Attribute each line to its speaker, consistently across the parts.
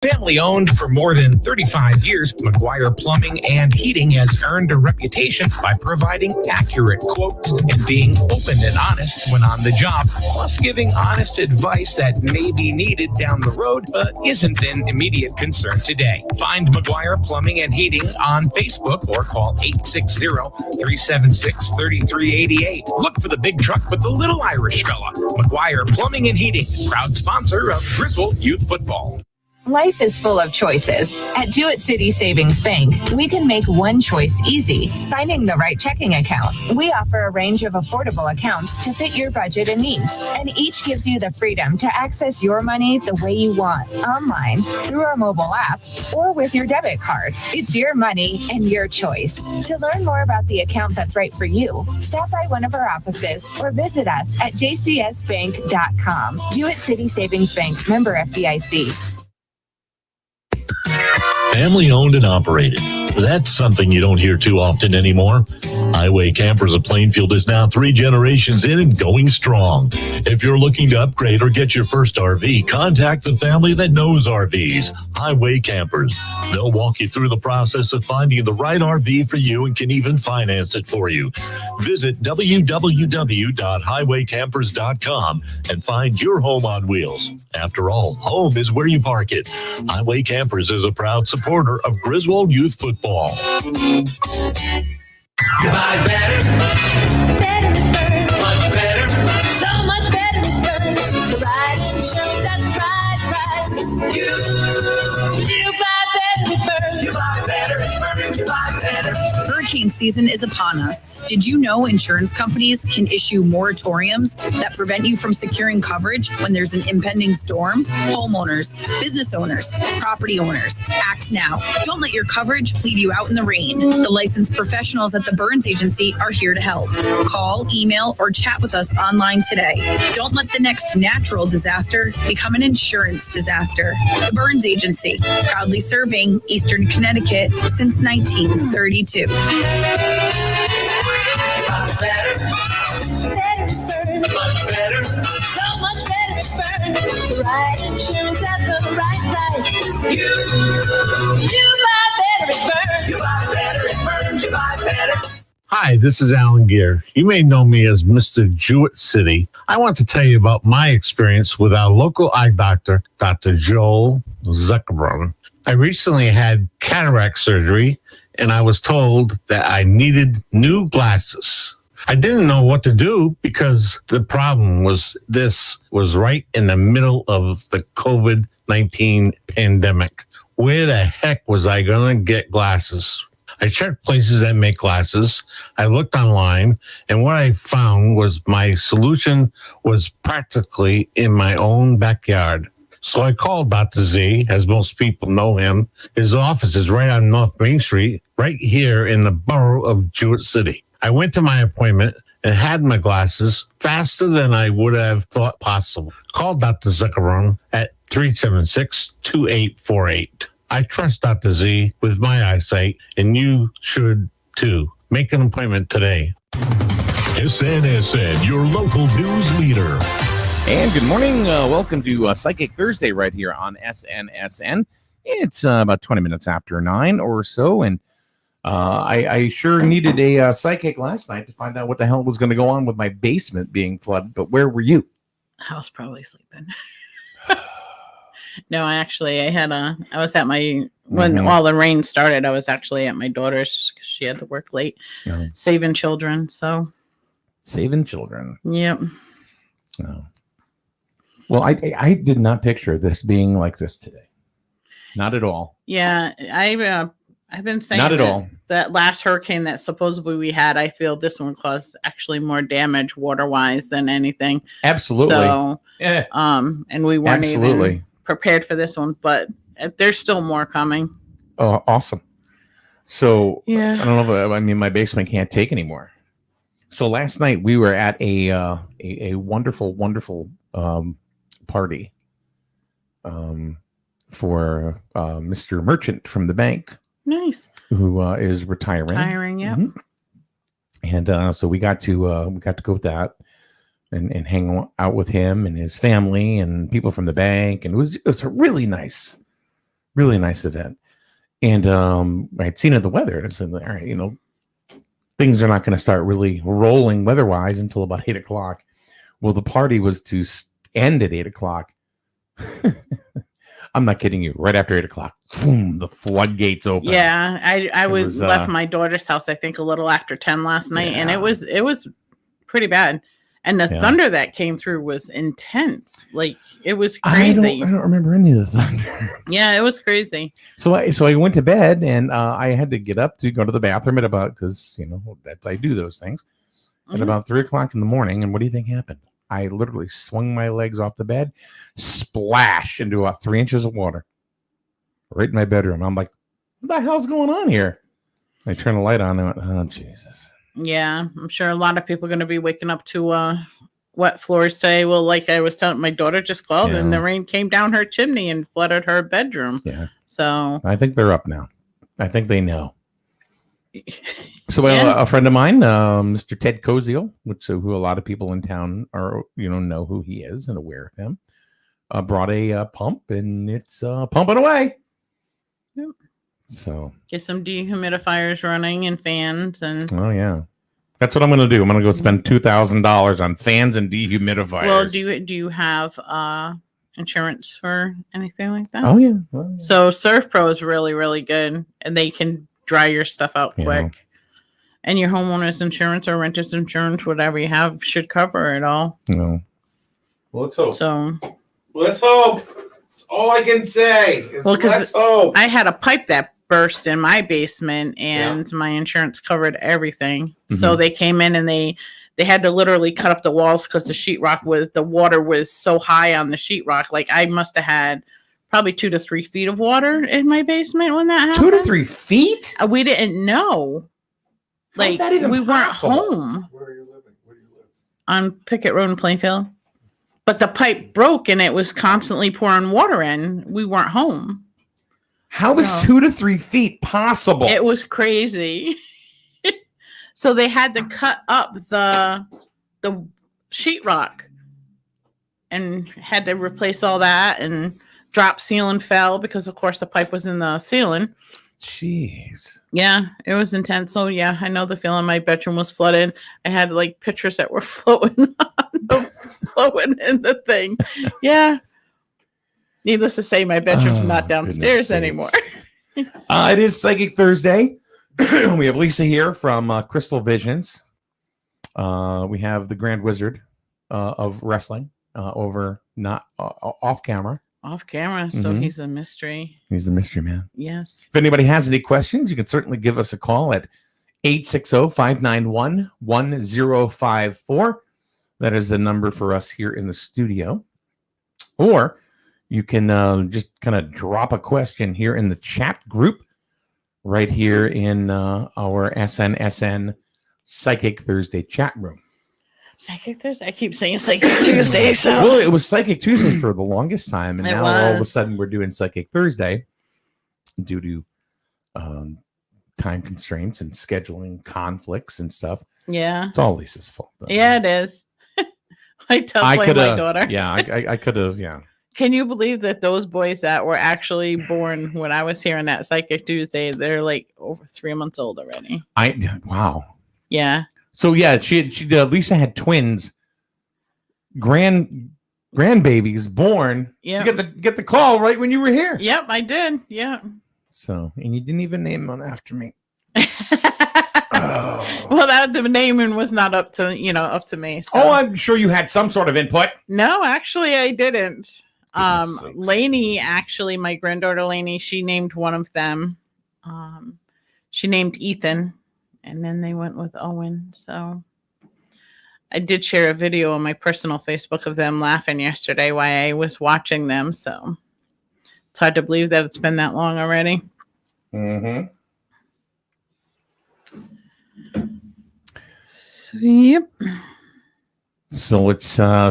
Speaker 1: Family owned for more than 35 years, McGuire Plumbing and Heating has earned a reputation by providing accurate quotes and being open and honest when on the job, plus giving honest advice that may be needed down the road but isn't an immediate concern today. Find McGuire Plumbing and Heating on Facebook or call 860-376-3388. Look for the big truck with the little Irish fella. McGuire Plumbing and Heating, proud sponsor of Griswold Youth Football.
Speaker 2: Life is full of choices. At Jewett City Savings Bank, we can make one choice easy, finding the right checking account. We offer a range of affordable accounts to fit your budget and needs, and each gives you the freedom to access your money the way you want, online, through our mobile app, or with your debit card. It's your money and your choice. To learn more about the account that's right for you, stop by one of our offices or visit us at jcsbank.com. Jewett City Savings Bank, member FDIC.
Speaker 3: Family owned and operated. That's something you don't hear too often anymore. Highway Campers of Plainfield is now 3 generations in and going strong. If you're looking to upgrade or get your first RV, contact the family that knows RVs, Highway Campers. They'll walk you through the process of finding the right RV for you and can even finance it for you. Visit www.highwaycampers.com and find your home on wheels. After all, home is where you park it. Highway Campers is a proud supporter of Griswold Youth Football.
Speaker 4: You buy better. Better with Burns. Much better. So much better with Burns. The right insurance at the right price. You buy better with Burns. You buy better with Burns. You buy better.
Speaker 5: Hurricane season is upon us. Did you know insurance companies can issue moratoriums that prevent you from securing coverage when there's an impending storm? Homeowners, business owners, property owners, act now. Don't let your coverage leave you out in the rain. The licensed professionals at the Burns Agency are here to help. Call, email, or chat with us online today. Don't let the next natural disaster become an insurance disaster. The Burns Agency, proudly serving Eastern Connecticut since 1932.
Speaker 4: Better. Better with Burns. Much better. So much better with Burns. The right insurance at the right price. You buy better with Burns. You buy better with Burns. You buy better.
Speaker 6: Hi, this is Alan Gear. You may know me as Mr. Jewett City. I want to tell you about my experience with our local eye doctor, Dr. Joel Zuckerbrun. I recently had cataract surgery, and I was told that I needed new glasses. I didn't know what to do because the problem was this was right in the middle of the COVID-19 pandemic. Where the heck was I going to get glasses? I checked places that make glasses. I looked online, and what I found was my solution was practically in my own backyard. So I called Dr. Z, as most people know him. His office is right on North Main Street, right here in the borough of Jewett City. I went to my appointment and had my glasses faster than I would have thought possible. Call Dr. Zuckerbrun at 376-2848. I trust Dr. Z with my eyesight, and you should too. Make an appointment today.
Speaker 3: SNSN, your local news leader.
Speaker 7: And good morning. Welcome to Psychic Thursday right here on SNSN. It's about 20 minutes after 9 or so, and I sure needed a psychic last night to find out what the hell was going to go on with my basement being flooded. But where were you?
Speaker 8: I was probably sleeping. No, I was at my, when all the rain started, I was actually at my daughter's because she had to work late, saving children. So,
Speaker 7: saving children.
Speaker 8: Yep.
Speaker 7: Oh. Well, I did not picture this being like this today. Not at all.
Speaker 8: Yeah, I've been saying
Speaker 7: not at all.
Speaker 8: That last hurricane that supposedly we had, I feel this one caused actually more damage water-wise than anything.
Speaker 7: Absolutely.
Speaker 8: So, and we weren't even prepared for this one, but there's still more coming.
Speaker 7: Oh, awesome. So,
Speaker 8: yeah.
Speaker 7: I don't know. I mean, my basement can't take anymore. So last night we were at a wonderful, wonderful party for Mr. Merchant from the bank.
Speaker 8: Nice.
Speaker 7: Who is retiring?
Speaker 8: Retiring, yeah.
Speaker 7: Mm-hmm. And so we got to go with that and hang out with him and his family and people from the bank, and it was really nice. Really nice event. And I'd seen the weather, and I said, all right, things are not going to start really rolling weather-wise until about 8 o'clock. Well, the party was to end at 8 o'clock. I'm not kidding you. Right after 8 o'clock, boom, the floodgates open.
Speaker 8: Yeah, I left my daughter's house, I think, a little after 10 last night, and it was pretty bad. And the thunder that came through was intense. Like, it was crazy.
Speaker 7: I don't remember any of the thunder.
Speaker 8: Yeah, it was crazy.
Speaker 7: So I went to bed, and I had to get up to go to the bathroom at about, because I do those things at about 3 o'clock in the morning. And what do you think happened? I literally swung my legs off the bed, splash into about 3 inches of water right in my bedroom. I'm like, what the hell's going on here? I turned the light on and went, oh, Jesus.
Speaker 8: Yeah, I'm sure a lot of people are going to be waking up to wet floors today. Well, like I was telling, my daughter just called and the rain came down her chimney and flooded her bedroom. Yeah. So
Speaker 7: I think they're up now. I think they know. So a friend of mine, Mr. Ted Koziel, who a lot of people in town are, know who he is and aware of him, brought a pump, and it's pumping away.
Speaker 8: Yep.
Speaker 7: So
Speaker 8: get some dehumidifiers running and fans and.
Speaker 7: Oh yeah, that's what I'm going to do. I'm going to go spend $2,000 on fans and dehumidifiers.
Speaker 8: Well, do you have insurance for anything like that?
Speaker 7: Oh yeah.
Speaker 8: So Surf Pro is really, really good, and they can dry your stuff out quick. And your homeowner's insurance or renter's insurance, whatever you have, should cover it all.
Speaker 7: No. Well, let's hope.
Speaker 8: So
Speaker 7: let's hope. That's all I can say. Let's hope.
Speaker 8: I had a pipe that burst in my basement, and my insurance covered everything. Mm-hmm. So they came in and they had to literally cut up the walls because the water was so high on the sheetrock. Like, I must have had probably 2 to 3 feet of water in my basement when that happened.
Speaker 7: 2 to 3 feet?
Speaker 8: We didn't know. Like, we weren't home.
Speaker 9: Where are you living? Where do you live?
Speaker 8: On Pickett Road in Plainfield. But the pipe broke and it was constantly pouring water in. We weren't home.
Speaker 7: How is 2 to 3 feet possible?
Speaker 8: It was crazy. So they had to cut up the sheetrock and had to replace all that, and drop ceiling fell because, of course, the pipe was in the ceiling.
Speaker 7: Jeez.
Speaker 8: Yeah, it was intense. So yeah, I know the feeling. My bedroom was flooded. I had like pictures that were floating in the thing. Yeah. Needless to say, my bedroom's not downstairs anymore.
Speaker 7: It is Psychic Thursday. We have Lisa here from Crystal Visions. We have the Grand Wizard of Wrestling over not off camera.
Speaker 8: Off camera, so he's a mystery.
Speaker 7: He's the mystery man.
Speaker 8: Yes.
Speaker 7: If anybody has any questions, you can certainly give us a call at 860-591-1054. That is the number for us here in the studio. Or you can just kind of drop a question here in the chat group right here in our SNSN Psychic Thursday chat room.
Speaker 8: Psychic Thursday? I keep saying Psychic Tuesday. So.
Speaker 7: Well, it was Psychic Tuesday for the longest time, and now all of a sudden we're doing Psychic Thursday due to time constraints and scheduling conflicts and stuff.
Speaker 8: Yeah.
Speaker 7: It's all Lisa's fault, though.
Speaker 8: Yeah, it is. I tell my daughter.
Speaker 7: Yeah, I could have, yeah.
Speaker 8: Can you believe that those boys that were actually born when I was here on that Psychic Tuesday, they're like over 3 months old already?
Speaker 7: Wow.
Speaker 8: Yeah.
Speaker 7: So yeah, Lisa had twins, grandbabies born.
Speaker 8: Yeah.
Speaker 7: You get the call right when you were here.
Speaker 8: Yep, I did. Yeah.
Speaker 7: So, and you didn't even name one after me.
Speaker 8: Well, the naming was not up to me. So.
Speaker 7: Oh, I'm sure you had some sort of input.
Speaker 8: No, actually, I didn't. Lainey, actually, my granddaughter Lainey, she named one of them. She named Ethan, and then they went with Owen. So I did share a video on my personal Facebook of them laughing yesterday while I was watching them. So it's hard to believe that it's been that long already.
Speaker 7: Mm-hmm.
Speaker 8: Yep.
Speaker 7: So let's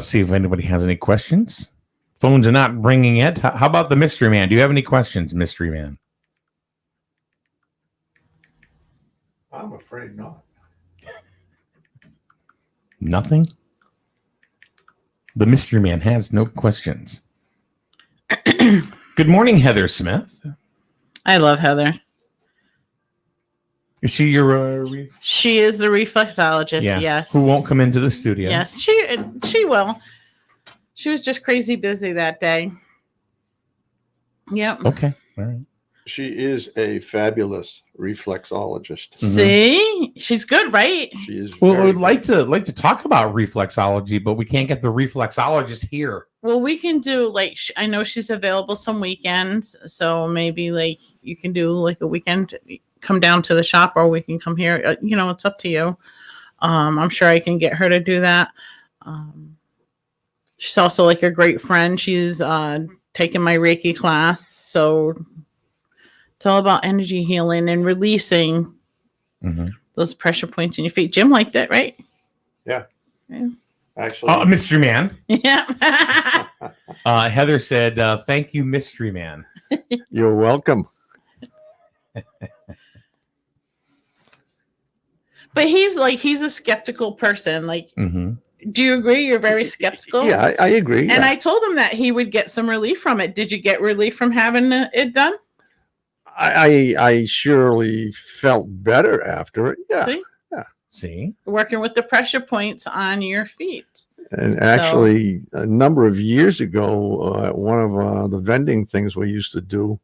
Speaker 7: see if anybody has any questions. Phones are not ringing yet. How about the mystery man? Do you have any questions, mystery man?
Speaker 9: I'm afraid not.
Speaker 7: Nothing? The mystery man has no questions. Good morning, Heather Smith.
Speaker 8: I love Heather.
Speaker 7: Is she your
Speaker 8: She is the reflexologist.
Speaker 7: yeah,
Speaker 8: Yes.
Speaker 7: who won't come into the studio?
Speaker 8: Yes, she will. She was just crazy busy that day. Yep.
Speaker 7: Okay. All right.
Speaker 9: She is a fabulous reflexologist.
Speaker 8: See, she's good, right?
Speaker 9: She is.
Speaker 7: Well,
Speaker 9: very
Speaker 7: we'd like
Speaker 9: good.
Speaker 7: to talk about reflexology, but we can't get the reflexologist here.
Speaker 8: Well, we can do like I know she's available some weekends, so maybe like you can do like a weekend, come down to the shop, or we can come here. You know, it's up to you. I'm sure I can get her to do that. She's also like a great friend. She's taking my Reiki class, so it's all about energy healing and releasing those pressure points in your feet. Jim liked it, right?
Speaker 9: Yeah.
Speaker 8: Yeah.
Speaker 9: Actually,
Speaker 7: Mystery Man.
Speaker 8: Yeah.
Speaker 7: Heather said, "Thank you, Mystery Man."
Speaker 9: you're welcome.
Speaker 8: But he's a skeptical person. Like,
Speaker 7: Mm-hmm.
Speaker 8: do you agree? You're very skeptical.
Speaker 9: Yeah, I agree.
Speaker 8: And
Speaker 9: yeah.
Speaker 8: I told him that he would get some relief from it. Did you get relief from having it done?
Speaker 9: I surely felt better after it. Yeah.
Speaker 8: See?
Speaker 7: See?
Speaker 8: Working with the pressure points on your feet.
Speaker 9: And actually, a number of years ago, at one of the vending things we used to do,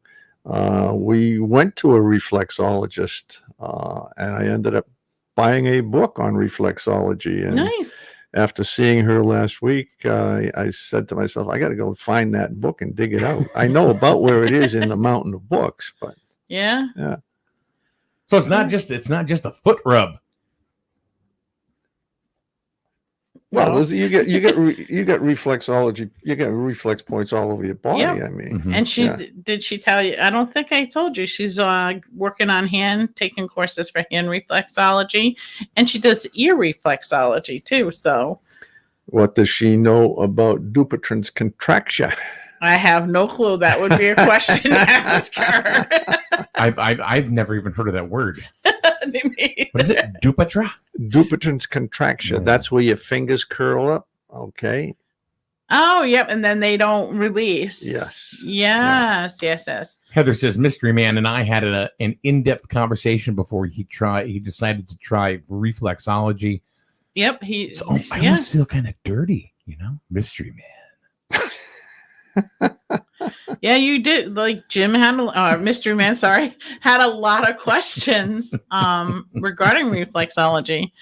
Speaker 9: we went to a reflexologist, and I ended up buying a book on reflexology. And
Speaker 8: Nice.
Speaker 9: after seeing her last week, I said to myself, I got to go find that book and dig it out. I know about where it is in the mountain of books, but
Speaker 8: Yeah.
Speaker 7: So it's not just a foot rub.
Speaker 9: well,
Speaker 8: Well.
Speaker 9: you get reflexology, you get reflex points all over your body.
Speaker 8: Yep.
Speaker 9: I mean,
Speaker 7: Mhm.
Speaker 8: And she
Speaker 9: Yeah.
Speaker 8: did she tell you? I don't think I told you. She's working on taking courses for hand reflexology, and she does ear reflexology too. So
Speaker 9: what does she know about Dupuytren's contraction?
Speaker 8: I have no clue. That would be a question to ask her.
Speaker 7: I've never even heard of that word. What is it? Dupatra?
Speaker 9: Dupuytren's contraction.
Speaker 7: Yeah.
Speaker 9: That's where your fingers curl up. Okay.
Speaker 8: Oh, yep. And then they don't release.
Speaker 9: Yes.
Speaker 8: Yes.
Speaker 7: Heather says Mystery Man and I had an in-depth conversation before he decided to try reflexology.
Speaker 8: Yep.
Speaker 7: I almost feel kind of dirty, Mystery Man.
Speaker 8: Yeah, you did. Like Jim had Mystery Man, had a lot of questions regarding reflexology.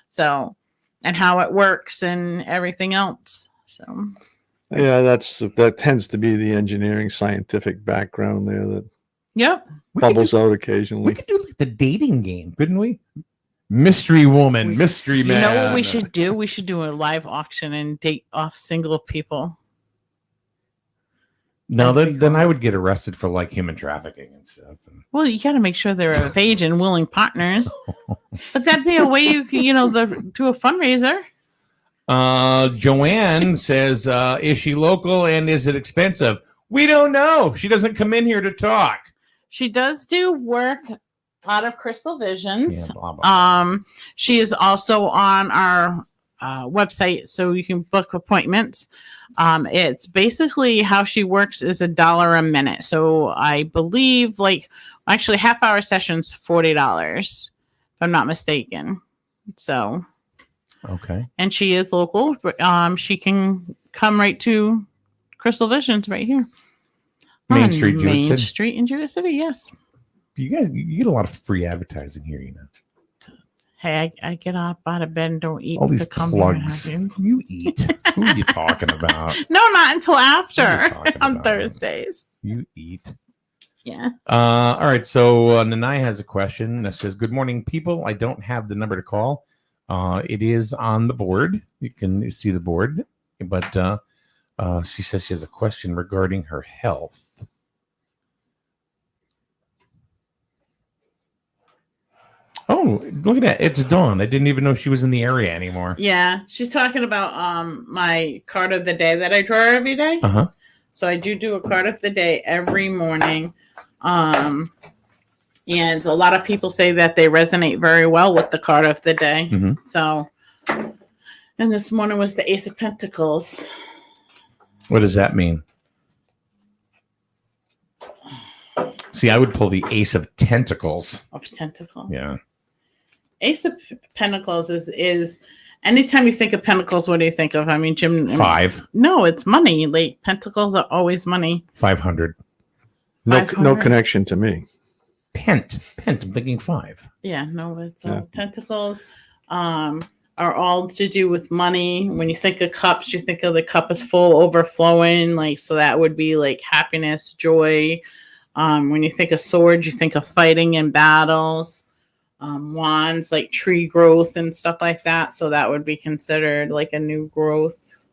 Speaker 8: So, and how it works and everything else. So,
Speaker 9: Yeah, that tends to be the engineering scientific background there that
Speaker 8: yep.
Speaker 9: bubbles out
Speaker 7: We
Speaker 9: occasionally.
Speaker 7: could do like the dating game, couldn't we? Mystery woman, mystery man.
Speaker 8: You know what we should do? We should do a live auction and date off single people.
Speaker 7: No, then I would get arrested for like human trafficking and stuff.
Speaker 8: Well, you got to make sure they're of age and willing partners. But that'd be a way you can, do a fundraiser.
Speaker 7: Joanne says, is she local and is it expensive? We don't know. She doesn't come in here to talk.
Speaker 8: She does do work out of Crystal Visions.
Speaker 7: Yeah, blah, blah.
Speaker 8: She is also on our website, so you can book appointments. It's basically how she works is $1 a minute. So I believe actually half-hour sessions $40, if I'm not mistaken. So
Speaker 7: Okay.
Speaker 8: and she is local. She can come right to Crystal Visions right here.
Speaker 7: Main
Speaker 8: on
Speaker 7: Street, Jewett
Speaker 8: Main
Speaker 7: City.
Speaker 8: Street in Jewett City, yes.
Speaker 7: You get a lot of free advertising here,
Speaker 8: Hey, I get up out of bed and don't eat.
Speaker 7: All these
Speaker 8: to come here and
Speaker 7: plugs.
Speaker 8: have you.
Speaker 7: You eat. Who are you talking about?
Speaker 8: No, not until after
Speaker 7: What are you talking
Speaker 8: on
Speaker 7: about?
Speaker 8: Thursdays.
Speaker 7: You eat.
Speaker 8: Yeah.
Speaker 7: All right. So Nanai has a question that says, "Good morning, people. I don't have the number to call. It is on the board. You can see the board, but she says she has a question regarding her health." Oh, look at that! It's Dawn. I didn't even know she was in the area anymore.
Speaker 8: Yeah. She's talking about my card of the day that I draw every day.
Speaker 7: Uh-huh.
Speaker 8: So I do a card of the day every morning. And a lot of people say that they resonate very well with the card of the day.
Speaker 7: Mhm.
Speaker 8: So, and this morning was the Ace of Pentacles.
Speaker 7: What does that mean? See, I would pull the Ace of Tentacles.
Speaker 8: Of Tentacles.
Speaker 7: Yeah.
Speaker 8: Ace of Pentacles is anytime you think of Pentacles, what do you think of? I mean, Jim.
Speaker 7: 5.
Speaker 8: No, it's money. Like Pentacles are always money.
Speaker 7: 500.
Speaker 9: No
Speaker 8: 500?
Speaker 9: connection to me.
Speaker 7: Pent. I'm thinking 5.
Speaker 8: Yeah, no, it's Pentacles are all to do with money. When you think of cups, you think of the cup is full, overflowing. Like, so that would be like happiness, joy. When you think of swords, you think of fighting and battles. Wands, like tree growth and stuff like that. So that would be considered like a new growth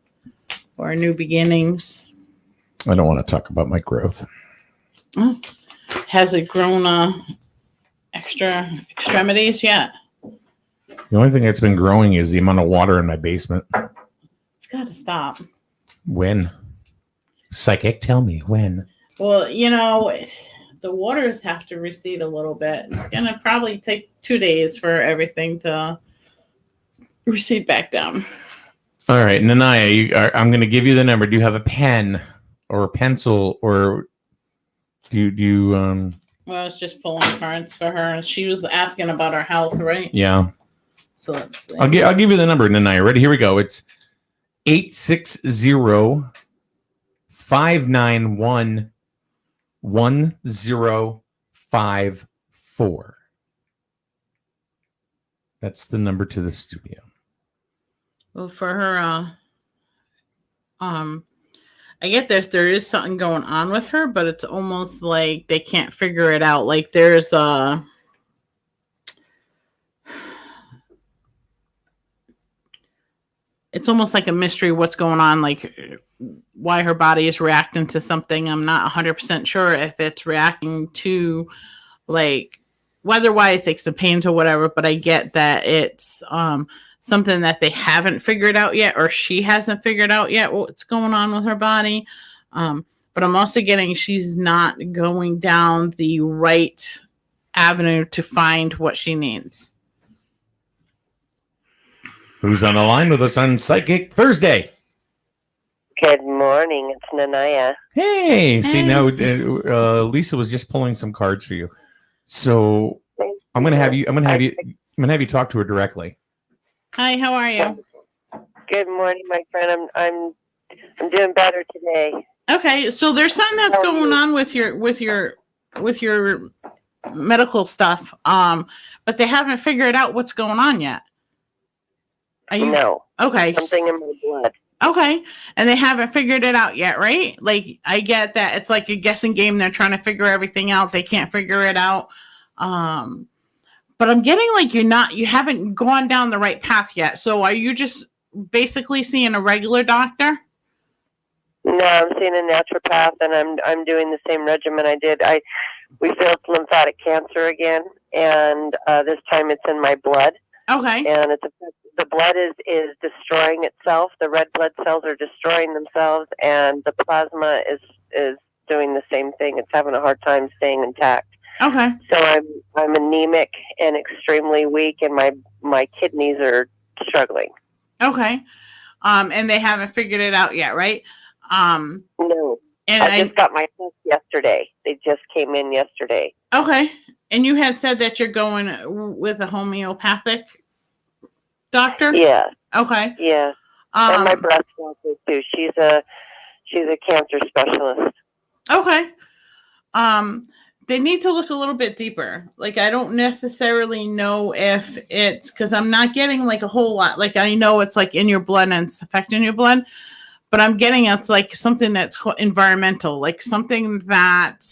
Speaker 8: or new beginnings.
Speaker 7: I don't want to talk about my growth.
Speaker 8: Oh, has it grown extra extremities yet?
Speaker 7: The only thing that's been growing is the amount of water in my basement.
Speaker 8: It's got to stop.
Speaker 7: When? Psychic, tell me when.
Speaker 8: Well, the waters have to recede a little bit. It's going to probably take 2 days for everything to recede back down.
Speaker 7: All right, Nanaya, I'm going to give you the number. Do you have a pen or a pencil, or do you
Speaker 8: Well, it's just pulling cards for her. She was asking about her health, right?
Speaker 7: Yeah.
Speaker 8: So let's see.
Speaker 7: I'll give you the number, Nanaya. Ready? Here we go. It's 860-591-1054. That's the number to the studio.
Speaker 8: Well, for her, I get there is something going on with her, but it's almost like they can't figure it out. Like there's it's almost like a mystery what's going on, like why her body is reacting to something. I'm not 100% sure if it's reacting to like weather-wise, aches and pains or whatever, but I get that it's something that they haven't figured out yet, or she hasn't figured out yet what's going on with her body. But I'm also getting she's not going down the right avenue to find what she needs.
Speaker 7: Who's on the line with us on Psychic Thursday?
Speaker 10: Good morning. It's Nanaya.
Speaker 7: Hey. See, now Lisa was just pulling some cards for you. So I'm going to have you talk to her directly.
Speaker 8: Hi, how are you?
Speaker 10: Good morning, my friend. I'm doing better today.
Speaker 8: Okay, so there's something that's going on with your medical stuff, but they haven't figured out what's going on yet.
Speaker 10: No.
Speaker 8: Okay.
Speaker 10: Something in my blood.
Speaker 8: Okay, and they haven't figured it out yet, right? Like I get that it's like a guessing game. They're trying to figure everything out. They can't figure it out. But I'm getting like you haven't gone down the right path yet. So are you just basically seeing a regular doctor?
Speaker 10: No, I'm seeing a naturopath, and I'm doing the same regimen I did. We failed lymphatic cancer again, and this time it's in my blood.
Speaker 8: Okay.
Speaker 10: And the blood is destroying itself. The red blood cells are destroying themselves, and the plasma is doing the same thing. It's having a hard time staying intact.
Speaker 8: Okay.
Speaker 10: So I'm anemic and extremely weak, and my kidneys are struggling.
Speaker 8: Okay. And they haven't figured it out yet, right?
Speaker 10: No.
Speaker 8: And
Speaker 10: I just got my test yesterday. They just came in yesterday.
Speaker 8: Okay. And you had said that you're going with a homeopathic doctor?
Speaker 10: Yeah.
Speaker 8: Okay.
Speaker 10: Yeah. And my breast doctor too. She's a cancer specialist.
Speaker 8: Okay. They need to look a little bit deeper. Like I don't necessarily know if it's because I'm not getting like a whole lot. Like I know it's like in your blood and it's affecting your blood, but I'm getting it's like something that's environmental, like something that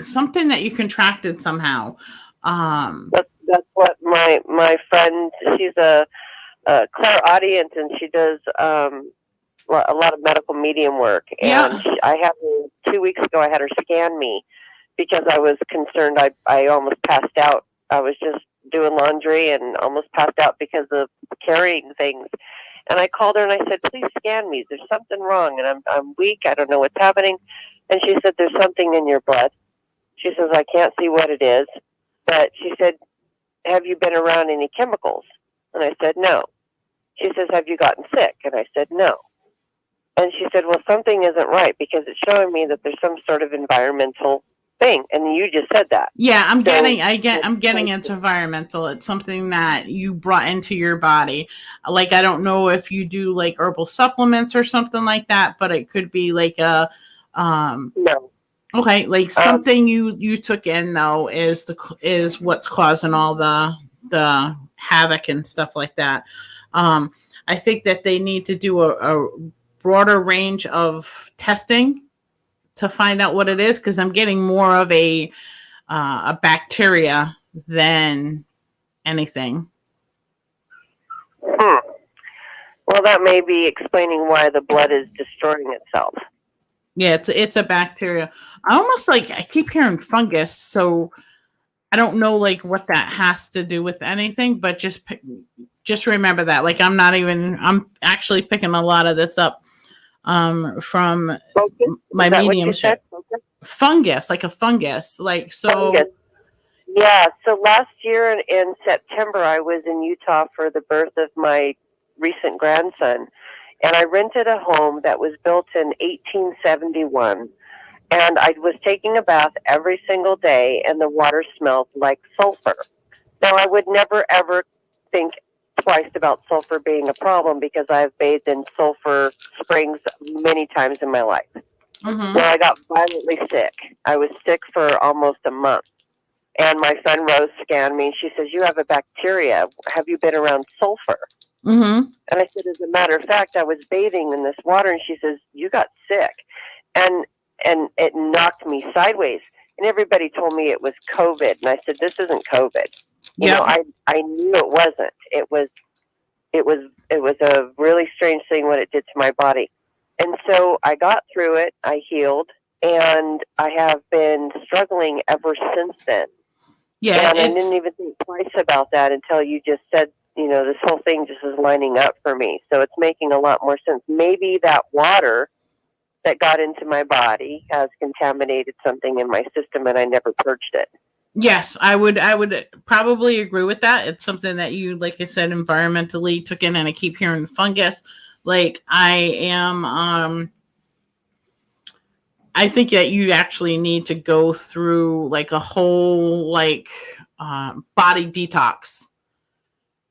Speaker 8: something that you contracted somehow.
Speaker 10: That's what my friend. She's a clairaudient, and she does a lot of medical medium work. And
Speaker 8: Yeah.
Speaker 10: I had her 2 weeks ago. I had her scan me because I was concerned. I almost passed out. I was just doing laundry and almost passed out because of carrying things. And I called her and I said, "Please scan me. There's something wrong, and I'm weak. I don't know what's happening." And she said, "There's something in your blood." She says, "I can't see what it is." But she said, "Have you been around any chemicals?" And I said, "No." She says, "Have you gotten sick?" And I said, "No." And she said, well, something isn't right because it's showing me that there's some sort of environmental thing. And you just said that.
Speaker 8: Yeah, I'm getting it's environmental. It's something that you brought into your body. Like, I don't know if you do like herbal supplements or something like that, but it could be like a,
Speaker 10: no.
Speaker 8: Okay, like something you took in though is what's causing all the havoc and stuff like that. I think that they need to do a broader range of testing to find out what it is, because I'm getting more of a bacteria than anything.
Speaker 10: Well, that may be explaining why the blood is destroying itself.
Speaker 8: Yeah, it's a bacteria. I keep hearing fungus, so I don't know like what that has to do with anything, but just remember that. Like, I'm actually picking a lot of this up from my mediumship. Fungus, like a fungus, like so.
Speaker 10: Fungus. Yeah. So last year in September, I was in Utah for the birth of my recent grandson, and I rented a home that was built in 1871. And I was taking a bath every single day, and the water smelled like sulfur. Now, I would never, ever think twice about sulfur being a problem because I've bathed in sulfur springs many times in my life.
Speaker 8: Mm-hmm.
Speaker 10: Well, I got violently sick. I was sick for almost a month. And my friend Rose scanned me, and she says, you have a bacteria. Have you been around sulfur?
Speaker 8: Mm-hmm.
Speaker 10: And I said, as a matter of fact, I was bathing in this water. And she says, you got sick. And it knocked me sideways. And everybody told me it was COVID. And I said, this isn't COVID. You know, I knew it wasn't. It was a really strange thing what it did to my body. And so I got through it. I healed. And I have been struggling ever since then.
Speaker 8: Yeah.
Speaker 10: And I didn't even think twice about that until you just said, you know, this whole thing just is lining up for me. So it's making a lot more sense. Maybe that water that got into my body has contaminated something in my system, and I never purged it.
Speaker 8: Yes, I would probably agree with that. It's something that you, like I said, environmentally took in, and I keep hearing fungus. Like, I am, I think that you actually need to go through like a whole body detox.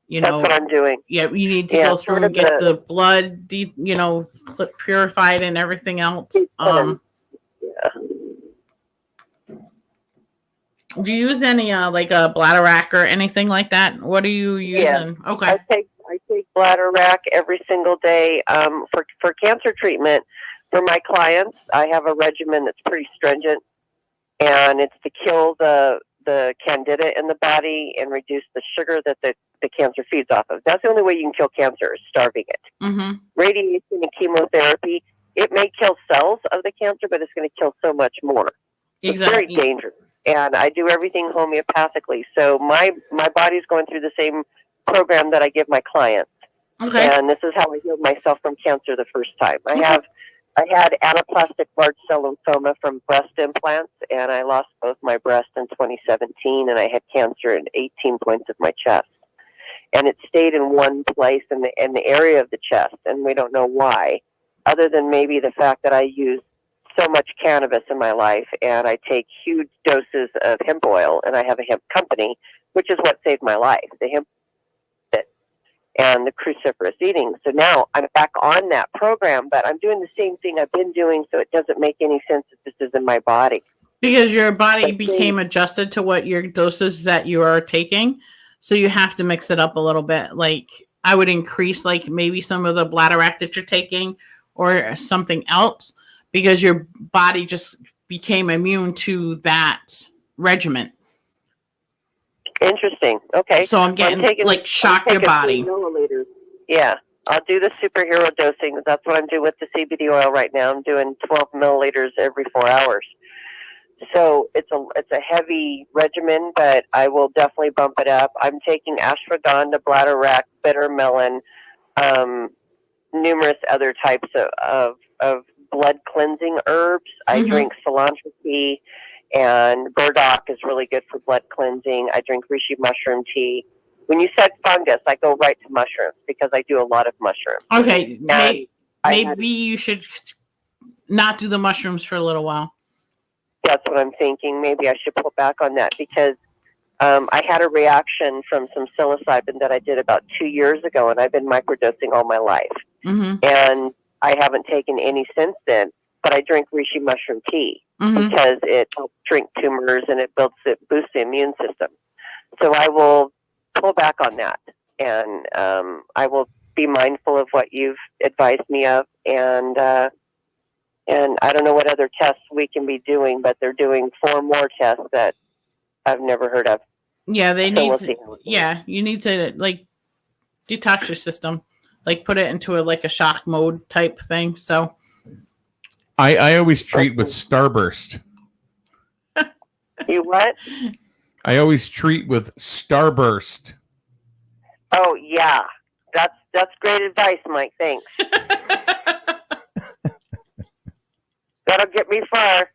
Speaker 8: You know,
Speaker 10: that's what I'm doing.
Speaker 8: Yeah, you need to go through and get the blood, purified and everything else. Do you use any like a bladder rack or anything like that? What are you using?
Speaker 10: Yeah.
Speaker 8: Okay.
Speaker 10: I take bladder rack every single day for cancer treatment. For my clients, I have a regimen that's pretty stringent, and it's to kill the candida in the body and reduce the sugar that the cancer feeds off of. That's the only way you can kill cancer, is starving it.
Speaker 8: Mm-hmm.
Speaker 10: Radiation and chemotherapy, it may kill cells of the cancer, but it's going to kill so much more.
Speaker 8: Exactly.
Speaker 10: It's very dangerous. And I do everything homeopathically. So my body's going through the same program that I give my clients.
Speaker 8: Okay.
Speaker 10: And this is how I healed myself from cancer the first time. I had anaplastic large cell lymphoma from breast implants, and I lost both my breasts in 2017, and I had cancer in 18 points of my chest. And it stayed in one place in the area of the chest, and we don't know why, other than maybe the fact that I use so much cannabis in my life, and I take huge doses of hemp oil, and I have a hemp company, which is what saved my life, the hemp and the cruciferous eating. So now I'm back on that program, but I'm doing the same thing I've been doing, so it doesn't make any sense that this is in my body.
Speaker 8: Because your body became adjusted to what your doses that you are taking. So you have to mix it up a little bit. Like, I would increase like maybe some of the bladder rack that you're taking or something else, because your body just became immune to that regimen.
Speaker 10: Interesting. Okay.
Speaker 8: So I'm shock your body.
Speaker 10: Milliliters. Yeah. I'll do the superhero dosing. That's what I'm doing with the CBD oil right now. I'm doing 12 milliliters every 4 hours. So it's a heavy regimen, but I will definitely bump it up. I'm taking ashwagandha, bladder rack, bitter melon, numerous other types of blood cleansing herbs. I drink cilantro tea, and burdock is really good for blood cleansing. I drink reishi mushroom tea. When you said fungus, I go right to mushrooms because I do a lot of mushrooms.
Speaker 8: Okay. maybe you should not do the mushrooms for a little while.
Speaker 10: That's what I'm thinking. Maybe I should pull back on that because I had a reaction from some psilocybin that I did about 2 years ago, and I've been microdosing all my life.
Speaker 8: Mm-hmm.
Speaker 10: And I haven't taken any since then, but I drink reishi mushroom tea because it helps shrink tumors and it boosts the immune system. So I will pull back on that, and I will be mindful of what you've advised me of, and I don't know what other tests we can be doing, but they're doing 4 more tests that I've never heard of.
Speaker 8: Yeah, they
Speaker 10: So
Speaker 8: need
Speaker 10: we'll
Speaker 8: to.
Speaker 10: see.
Speaker 8: Yeah, you need to like detox your system, like put it into a shock mode type thing. So
Speaker 7: I always treat with Starburst.
Speaker 10: You what?
Speaker 7: I always treat with Starburst.
Speaker 10: Oh yeah, that's great advice, Mike. Thanks. That'll get me far.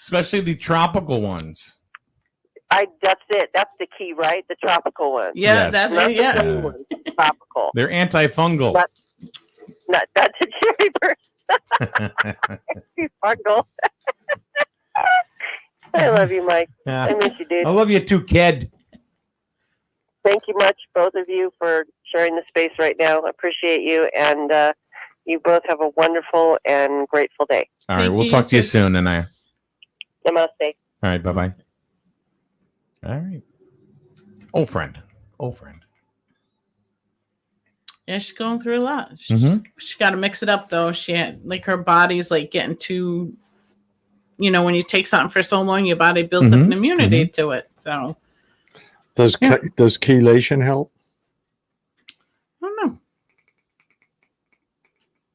Speaker 7: Especially the tropical ones.
Speaker 10: That's it. That's the key, right? The tropical ones.
Speaker 8: yeah,
Speaker 7: Yes.
Speaker 8: that's
Speaker 10: Not the
Speaker 8: yeah.
Speaker 10: blue ones, the tropical.
Speaker 7: They're antifungal.
Speaker 10: Not that's a cherry burst. Fungal. I love you, Mike. I miss you, dude.
Speaker 7: I love you too, kid.
Speaker 10: Thank you much, both of you, for sharing the space right now. I appreciate you, and you both have a wonderful and grateful day.
Speaker 7: All right,
Speaker 8: Thank
Speaker 7: we'll
Speaker 8: you,
Speaker 7: talk to you
Speaker 8: too.
Speaker 7: soon, and I.
Speaker 10: Namaste.
Speaker 7: All right, bye-bye. All right. Old friend.
Speaker 8: Yeah, she's going through a lot.
Speaker 7: Mhm.
Speaker 8: She got to mix it up though. She had her body's like getting too. When you take something for so long, your body builds up an immunity to it. So
Speaker 9: Does chelation help?
Speaker 8: I don't know.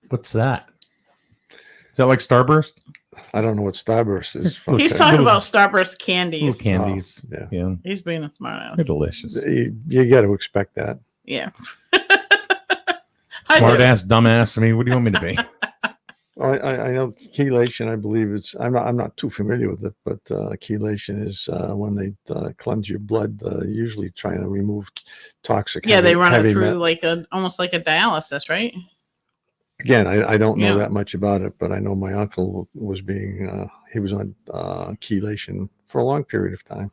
Speaker 7: What's that? Is that like Starburst?
Speaker 9: I don't know what Starburst is.
Speaker 8: He's talking about Starburst candies.
Speaker 7: Little candies.
Speaker 9: Oh,
Speaker 7: Yeah.
Speaker 8: He's being a smart ass.
Speaker 7: They're delicious.
Speaker 9: You got to expect that.
Speaker 8: Yeah.
Speaker 7: Smart ass, dumbass. I mean, what do you want me to be?
Speaker 9: I know chelation. I believe it's. I'm not too familiar with it, but chelation is when they cleanse your blood, usually trying to remove toxic.
Speaker 8: Yeah, they run it
Speaker 9: heavy
Speaker 8: through almost like a dialysis, right?
Speaker 9: Again, I don't know
Speaker 8: Yeah.
Speaker 9: that much about it, but I know my uncle was he was on chelation for a long period of time.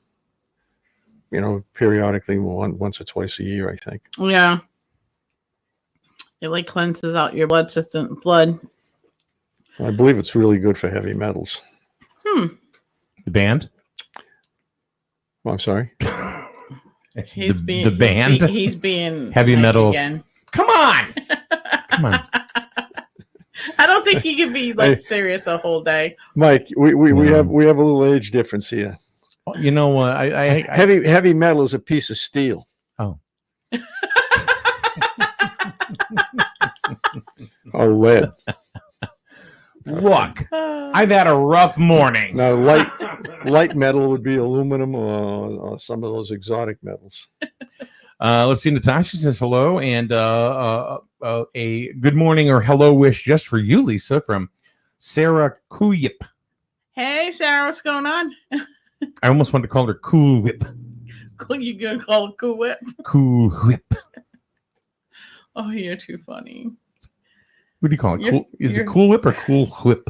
Speaker 9: Periodically, once or twice a year, I think.
Speaker 8: Yeah. It cleanses out your blood.
Speaker 9: I believe it's really good for heavy metals.
Speaker 7: The band?
Speaker 9: Oh, I'm sorry.
Speaker 7: The band?
Speaker 8: He's being
Speaker 7: Heavy
Speaker 8: nice
Speaker 7: metals.
Speaker 8: again.
Speaker 7: Come on.
Speaker 8: I don't think he can be serious a whole day.
Speaker 9: Mike, we have a little age difference here.
Speaker 7: You know what?
Speaker 9: Heavy metal is a piece of steel.
Speaker 7: Oh.
Speaker 9: Or lead.
Speaker 7: Look, I've had a rough morning.
Speaker 9: Now, light metal would be aluminum or some of those exotic metals.
Speaker 7: Let's see. Natasha says hello, and a good morning or hello wish just for you, Lisa, from Sarah Kuyip.
Speaker 8: Hey, Sarah, what's going on?
Speaker 7: I almost wanted to call her Cool Whip.
Speaker 8: You gonna call it Cool Whip?
Speaker 7: Cool Whip.
Speaker 8: Oh, you're too funny.
Speaker 7: What do you call it? Cool? Is it Cool Whip or Cool Whip?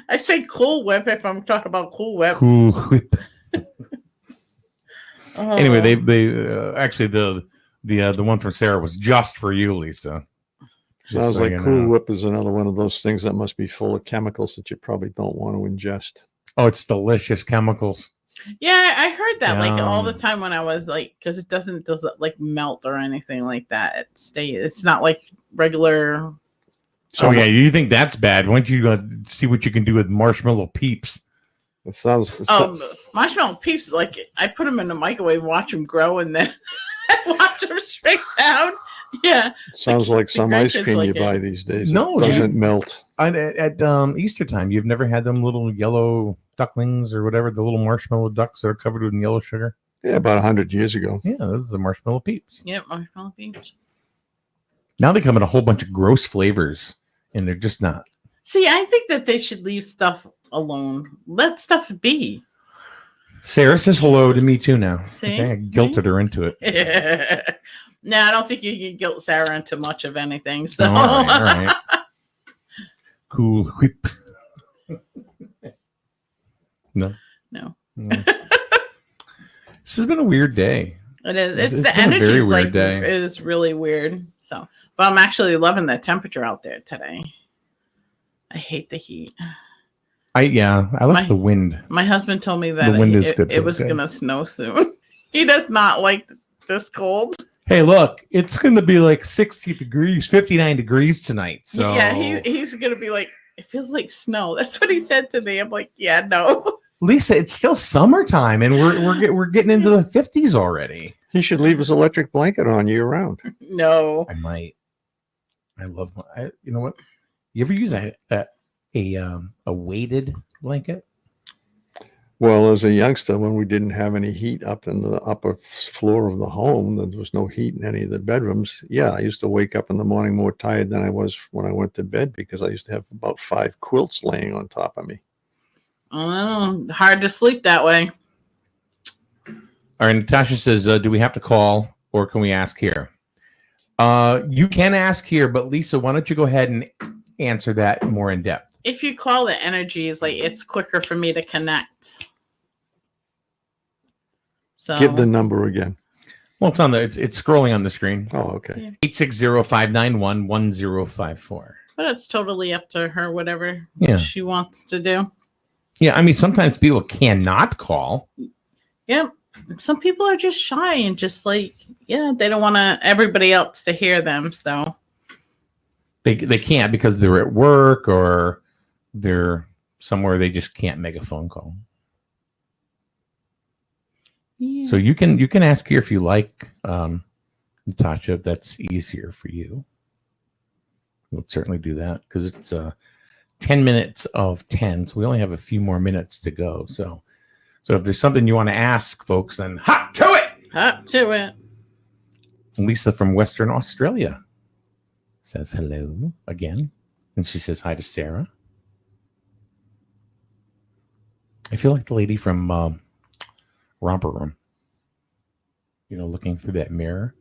Speaker 8: I say Cool Whip if I'm talking about Cool Whip.
Speaker 7: Cool Whip. Anyway, they actually the one from Sarah was just for you, Lisa.
Speaker 9: Sounds like Cool Whip is another one of those things that must be full of chemicals that you probably don't want to ingest.
Speaker 7: Oh, it's delicious chemicals.
Speaker 8: Yeah, I heard that all the time when I was because it doesn't melt or anything like that. It's not like regular.
Speaker 7: So yeah, you think that's bad? Why don't you go see what you can do with marshmallow peeps?
Speaker 9: It sounds.
Speaker 8: Marshmallow peeps, I put them in the microwave, watch them grow, and then watch them shrink down. Yeah,
Speaker 9: sounds like some ice cream you buy these days. No, it doesn't melt.
Speaker 7: At Easter time, you've never had them little yellow ducklings or whatever, the little marshmallow ducks that are covered with yellow sugar?
Speaker 9: Yeah, about 100 years ago.
Speaker 7: Yeah, this is the marshmallow peeps.
Speaker 8: Yeah, marshmallow peeps.
Speaker 7: Now they come in a whole bunch of gross flavors, and they're just not.
Speaker 8: See, I think that they should leave stuff alone. Let stuff be.
Speaker 7: Sarah says hello to me too now.
Speaker 8: See?
Speaker 7: Okay, I guilted her into it.
Speaker 8: No, I don't think you can guilt Sarah into much of anything. So.
Speaker 7: All right. Cool Whip. No. This has been a weird day.
Speaker 8: It is. It's
Speaker 7: It's
Speaker 8: the
Speaker 7: been a
Speaker 8: energy.
Speaker 7: very
Speaker 8: It's
Speaker 7: weird
Speaker 8: like
Speaker 7: day.
Speaker 8: it is really weird. So, but I'm actually loving the temperature out there today. I hate the heat.
Speaker 7: I like the wind.
Speaker 8: My husband told me that
Speaker 7: The wind is good, so
Speaker 8: it
Speaker 7: it's
Speaker 8: was
Speaker 7: good.
Speaker 8: gonna snow soon. He does not like this cold.
Speaker 7: Hey, look, it's going to be like 60 degrees, 59 degrees tonight. So
Speaker 8: Yeah, he's gonna be like, it feels like snow. That's what he said to me. I'm like, yeah, no.
Speaker 7: Lisa, it's still summertime, and we're getting into the 50s already.
Speaker 9: He should leave his electric blanket on year round.
Speaker 8: No.
Speaker 7: I might. I love. You know what? You ever use a weighted blanket?
Speaker 9: Well, as a youngster, when we didn't have any heat up in the upper floor of the home, there was no heat in any of the bedrooms. Yeah, I used to wake up in the morning more tired than I was when I went to bed because I used to have about 5 quilts laying on top of me.
Speaker 8: Oh, hard to sleep that way.
Speaker 7: All right, Natasha says, do we have to call or can we ask here? You can ask here, but Lisa, why don't you go ahead and answer that more in depth?
Speaker 8: If you call the energy, it's quicker for me to connect. So
Speaker 9: Give the number again.
Speaker 7: Well, it's on it's scrolling on the screen.
Speaker 9: Oh, okay.
Speaker 7: 860-591-1054.
Speaker 8: But it's totally up to her, whatever she wants to do.
Speaker 7: Yeah, I mean, sometimes people cannot call.
Speaker 8: Yep. Some people are just shy and just they don't want everybody else to hear them. So
Speaker 7: They can't because they're at work or they're somewhere they just can't make a phone call.
Speaker 8: yeah.
Speaker 7: So you can ask here if you like, Natasha, if that's easier for you. We'll certainly do that because it's 10 minutes of 10, so we only have a few more minutes to go. So if there's something you want to ask, folks, then hop to it.
Speaker 8: Up to it.
Speaker 7: Lisa from Western Australia says hello again, and she says hi to Sarah. I feel like the lady from Romper Room, looking through that mirror,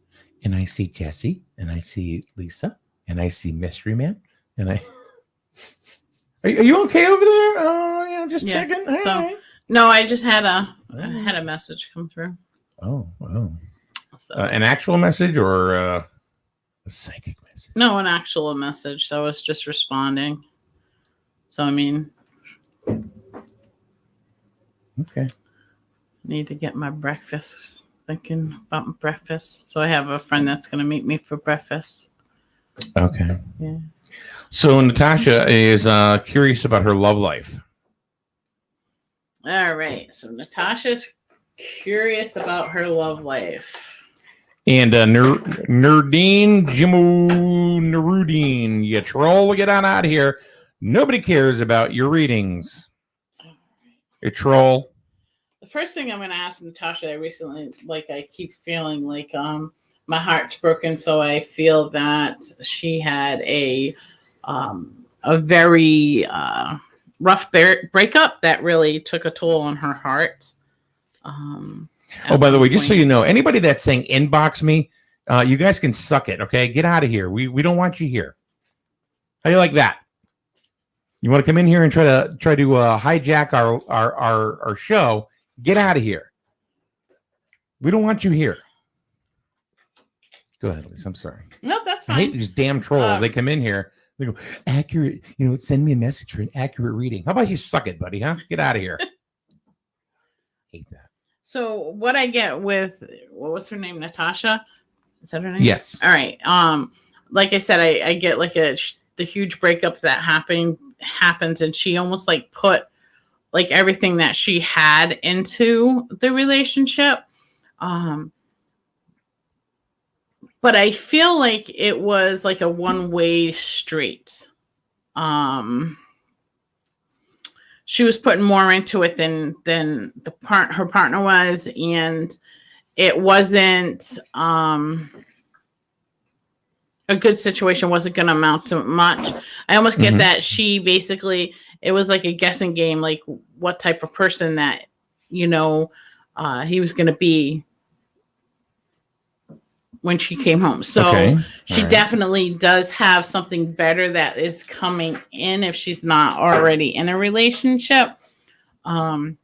Speaker 7: and I see Jesse, and I see Lisa, and I see Mystery Man, and I. Are you okay over there? Oh, just checking. All right.
Speaker 8: No, I just had a message come through.
Speaker 7: Oh, wow.
Speaker 8: So.
Speaker 7: An actual message or a psychic message?
Speaker 8: No, an actual message. So I was just responding. So, I mean.
Speaker 7: Okay.
Speaker 8: Need to get my breakfast. Thinking about my breakfast. So I have a friend that's going to meet me for breakfast.
Speaker 7: Okay.
Speaker 8: Yeah.
Speaker 7: So Natasha is curious about her love life.
Speaker 8: All right. So Natasha's curious about her love life.
Speaker 7: And Nerdine Jimu Nerudine, you troll, get on out of here. Nobody cares about your readings. You troll.
Speaker 8: The first thing I'm going to ask Natasha, I keep feeling like my heart's broken, so I feel that she had a very rough breakup that really took a toll on her heart.
Speaker 7: By the way, just so you know, anybody that's saying inbox me, you guys can suck it, okay? Get out of here. We don't want you here. How do you like that? You want to come in here and try to hijack our show? Get out of here. We don't want you here. Go ahead, Lisa. I'm sorry.
Speaker 8: No, that's fine.
Speaker 7: I hate these damn trolls. They come in here. They go, accurate, send me a message for an accurate reading. How about you suck it, buddy, huh? Get out of here. Hate that.
Speaker 8: So what I get with, what was her name? Natasha? Is that her name?
Speaker 7: Yes.
Speaker 8: All right. Like I said, I get the huge breakup that happens, and she almost put everything that she had into the relationship. But I feel like it was a one-way street. She was putting more into it than her partner was, and it wasn't a good situation. Wasn't going to amount to much. I almost get that she basically, it was like a guessing game, what type of person that he was going to be when she came home. So
Speaker 7: Okay.
Speaker 8: she
Speaker 7: All right.
Speaker 8: definitely does have something better that is coming in if she's not already in a relationship. Trying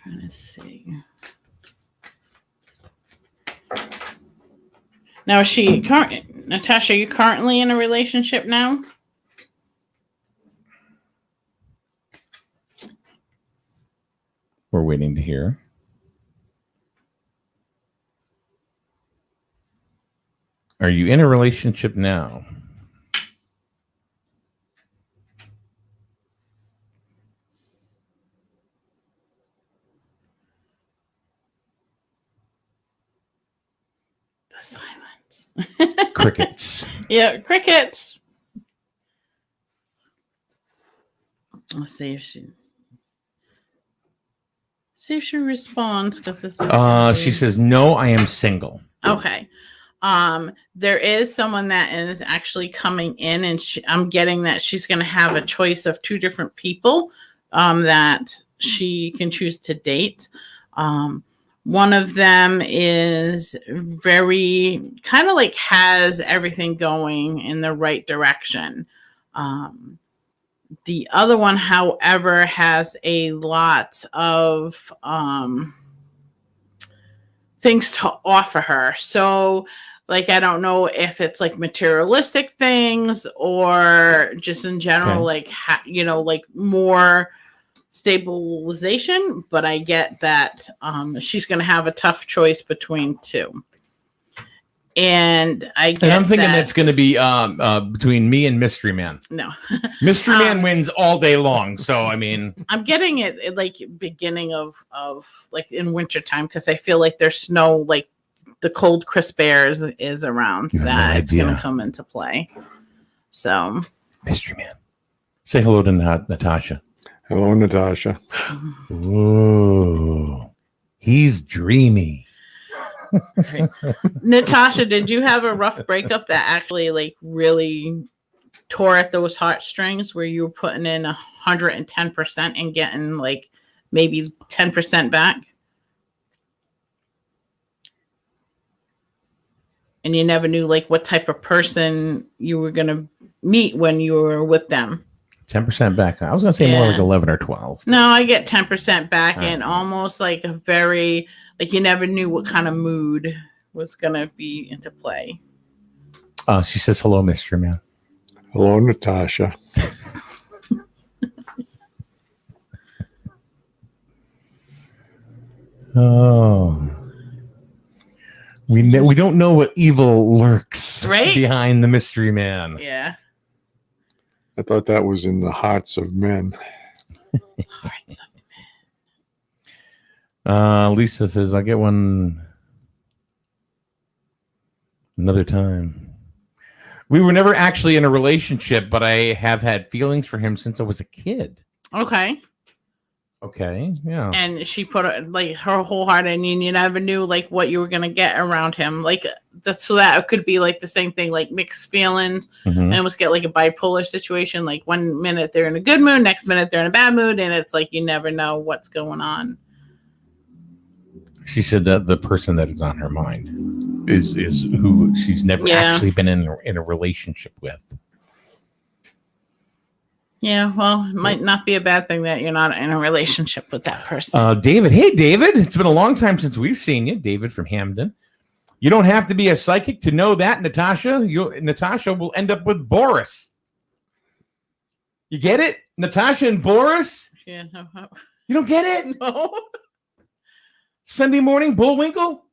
Speaker 8: to see. Now, Natasha, are you currently in a relationship now?
Speaker 7: We're waiting to hear. Are you in a relationship now?
Speaker 8: The silence.
Speaker 7: Crickets.
Speaker 8: Yeah, crickets. Let's see if she responds, because this is
Speaker 7: She says, no, I am single.
Speaker 8: okay. There is someone that is actually coming in, and I'm getting that she's going to have a choice of two different people that she can choose to date. One of them is very kind of like has everything going in the right direction. The other one, however, has a lot of things to offer her. So, like, I don't know if it's like materialistic things or just in general, like, like more stabilization. But I get that she's going to have a tough choice between two. And I'm
Speaker 7: thinking that's going to be between me and Mystery Man.
Speaker 8: No.
Speaker 7: Mystery Man wins all day long. So, I mean,
Speaker 8: I'm getting it like beginning of like in wintertime, because I feel like there's snow, like the cold, crisp air is around that it's going to come into play. So,
Speaker 7: Mystery Man, say hello to Natasha.
Speaker 9: Hello, Natasha.
Speaker 7: Ooh, he's dreamy.
Speaker 8: Right. Natasha, did you have a rough breakup that actually like really tore at those heartstrings, where you were putting in 110% and getting like maybe 10% back? And you never knew like what type of person you were going to meet when you were with them.
Speaker 7: 10% back. I was going to say more like 11 or 12.
Speaker 8: No, I get 10% back and almost like a very, like you never knew what kind of mood was going to be into play.
Speaker 7: She says, hello, Mystery Man.
Speaker 9: Hello, Natasha.
Speaker 7: Oh. We don't know what evil lurks behind the Mystery Man.
Speaker 8: Yeah.
Speaker 9: I thought that was in the hearts of men.
Speaker 8: Hearts of men.
Speaker 7: Lisa says, I'll get one another time. We were never actually in a relationship, but I have had feelings for him since I was a kid.
Speaker 8: Okay.
Speaker 7: Okay, yeah.
Speaker 8: And she put like her whole heart in, and you never knew like what you were gonna get around him. Like so that could be like the same thing, like mixed feelings, and almost get like a bipolar situation. Like one minute they're in a good mood, next minute they're in a bad mood, and it's like you never know what's going on.
Speaker 7: She said that the person that is on her mind is who she's never actually been in a relationship with.
Speaker 8: Yeah, well, it might not be a bad thing that you're not in a relationship with that person.
Speaker 7: David. Hey, David. It's been a long time since we've seen you. David from Hamden. You don't have to be a psychic to know that, Natasha. Natasha will end up with Boris. You get it? Natasha and Boris?
Speaker 8: Yeah. No.
Speaker 7: You don't get it?
Speaker 8: No.
Speaker 7: Sunday morning, Bullwinkle?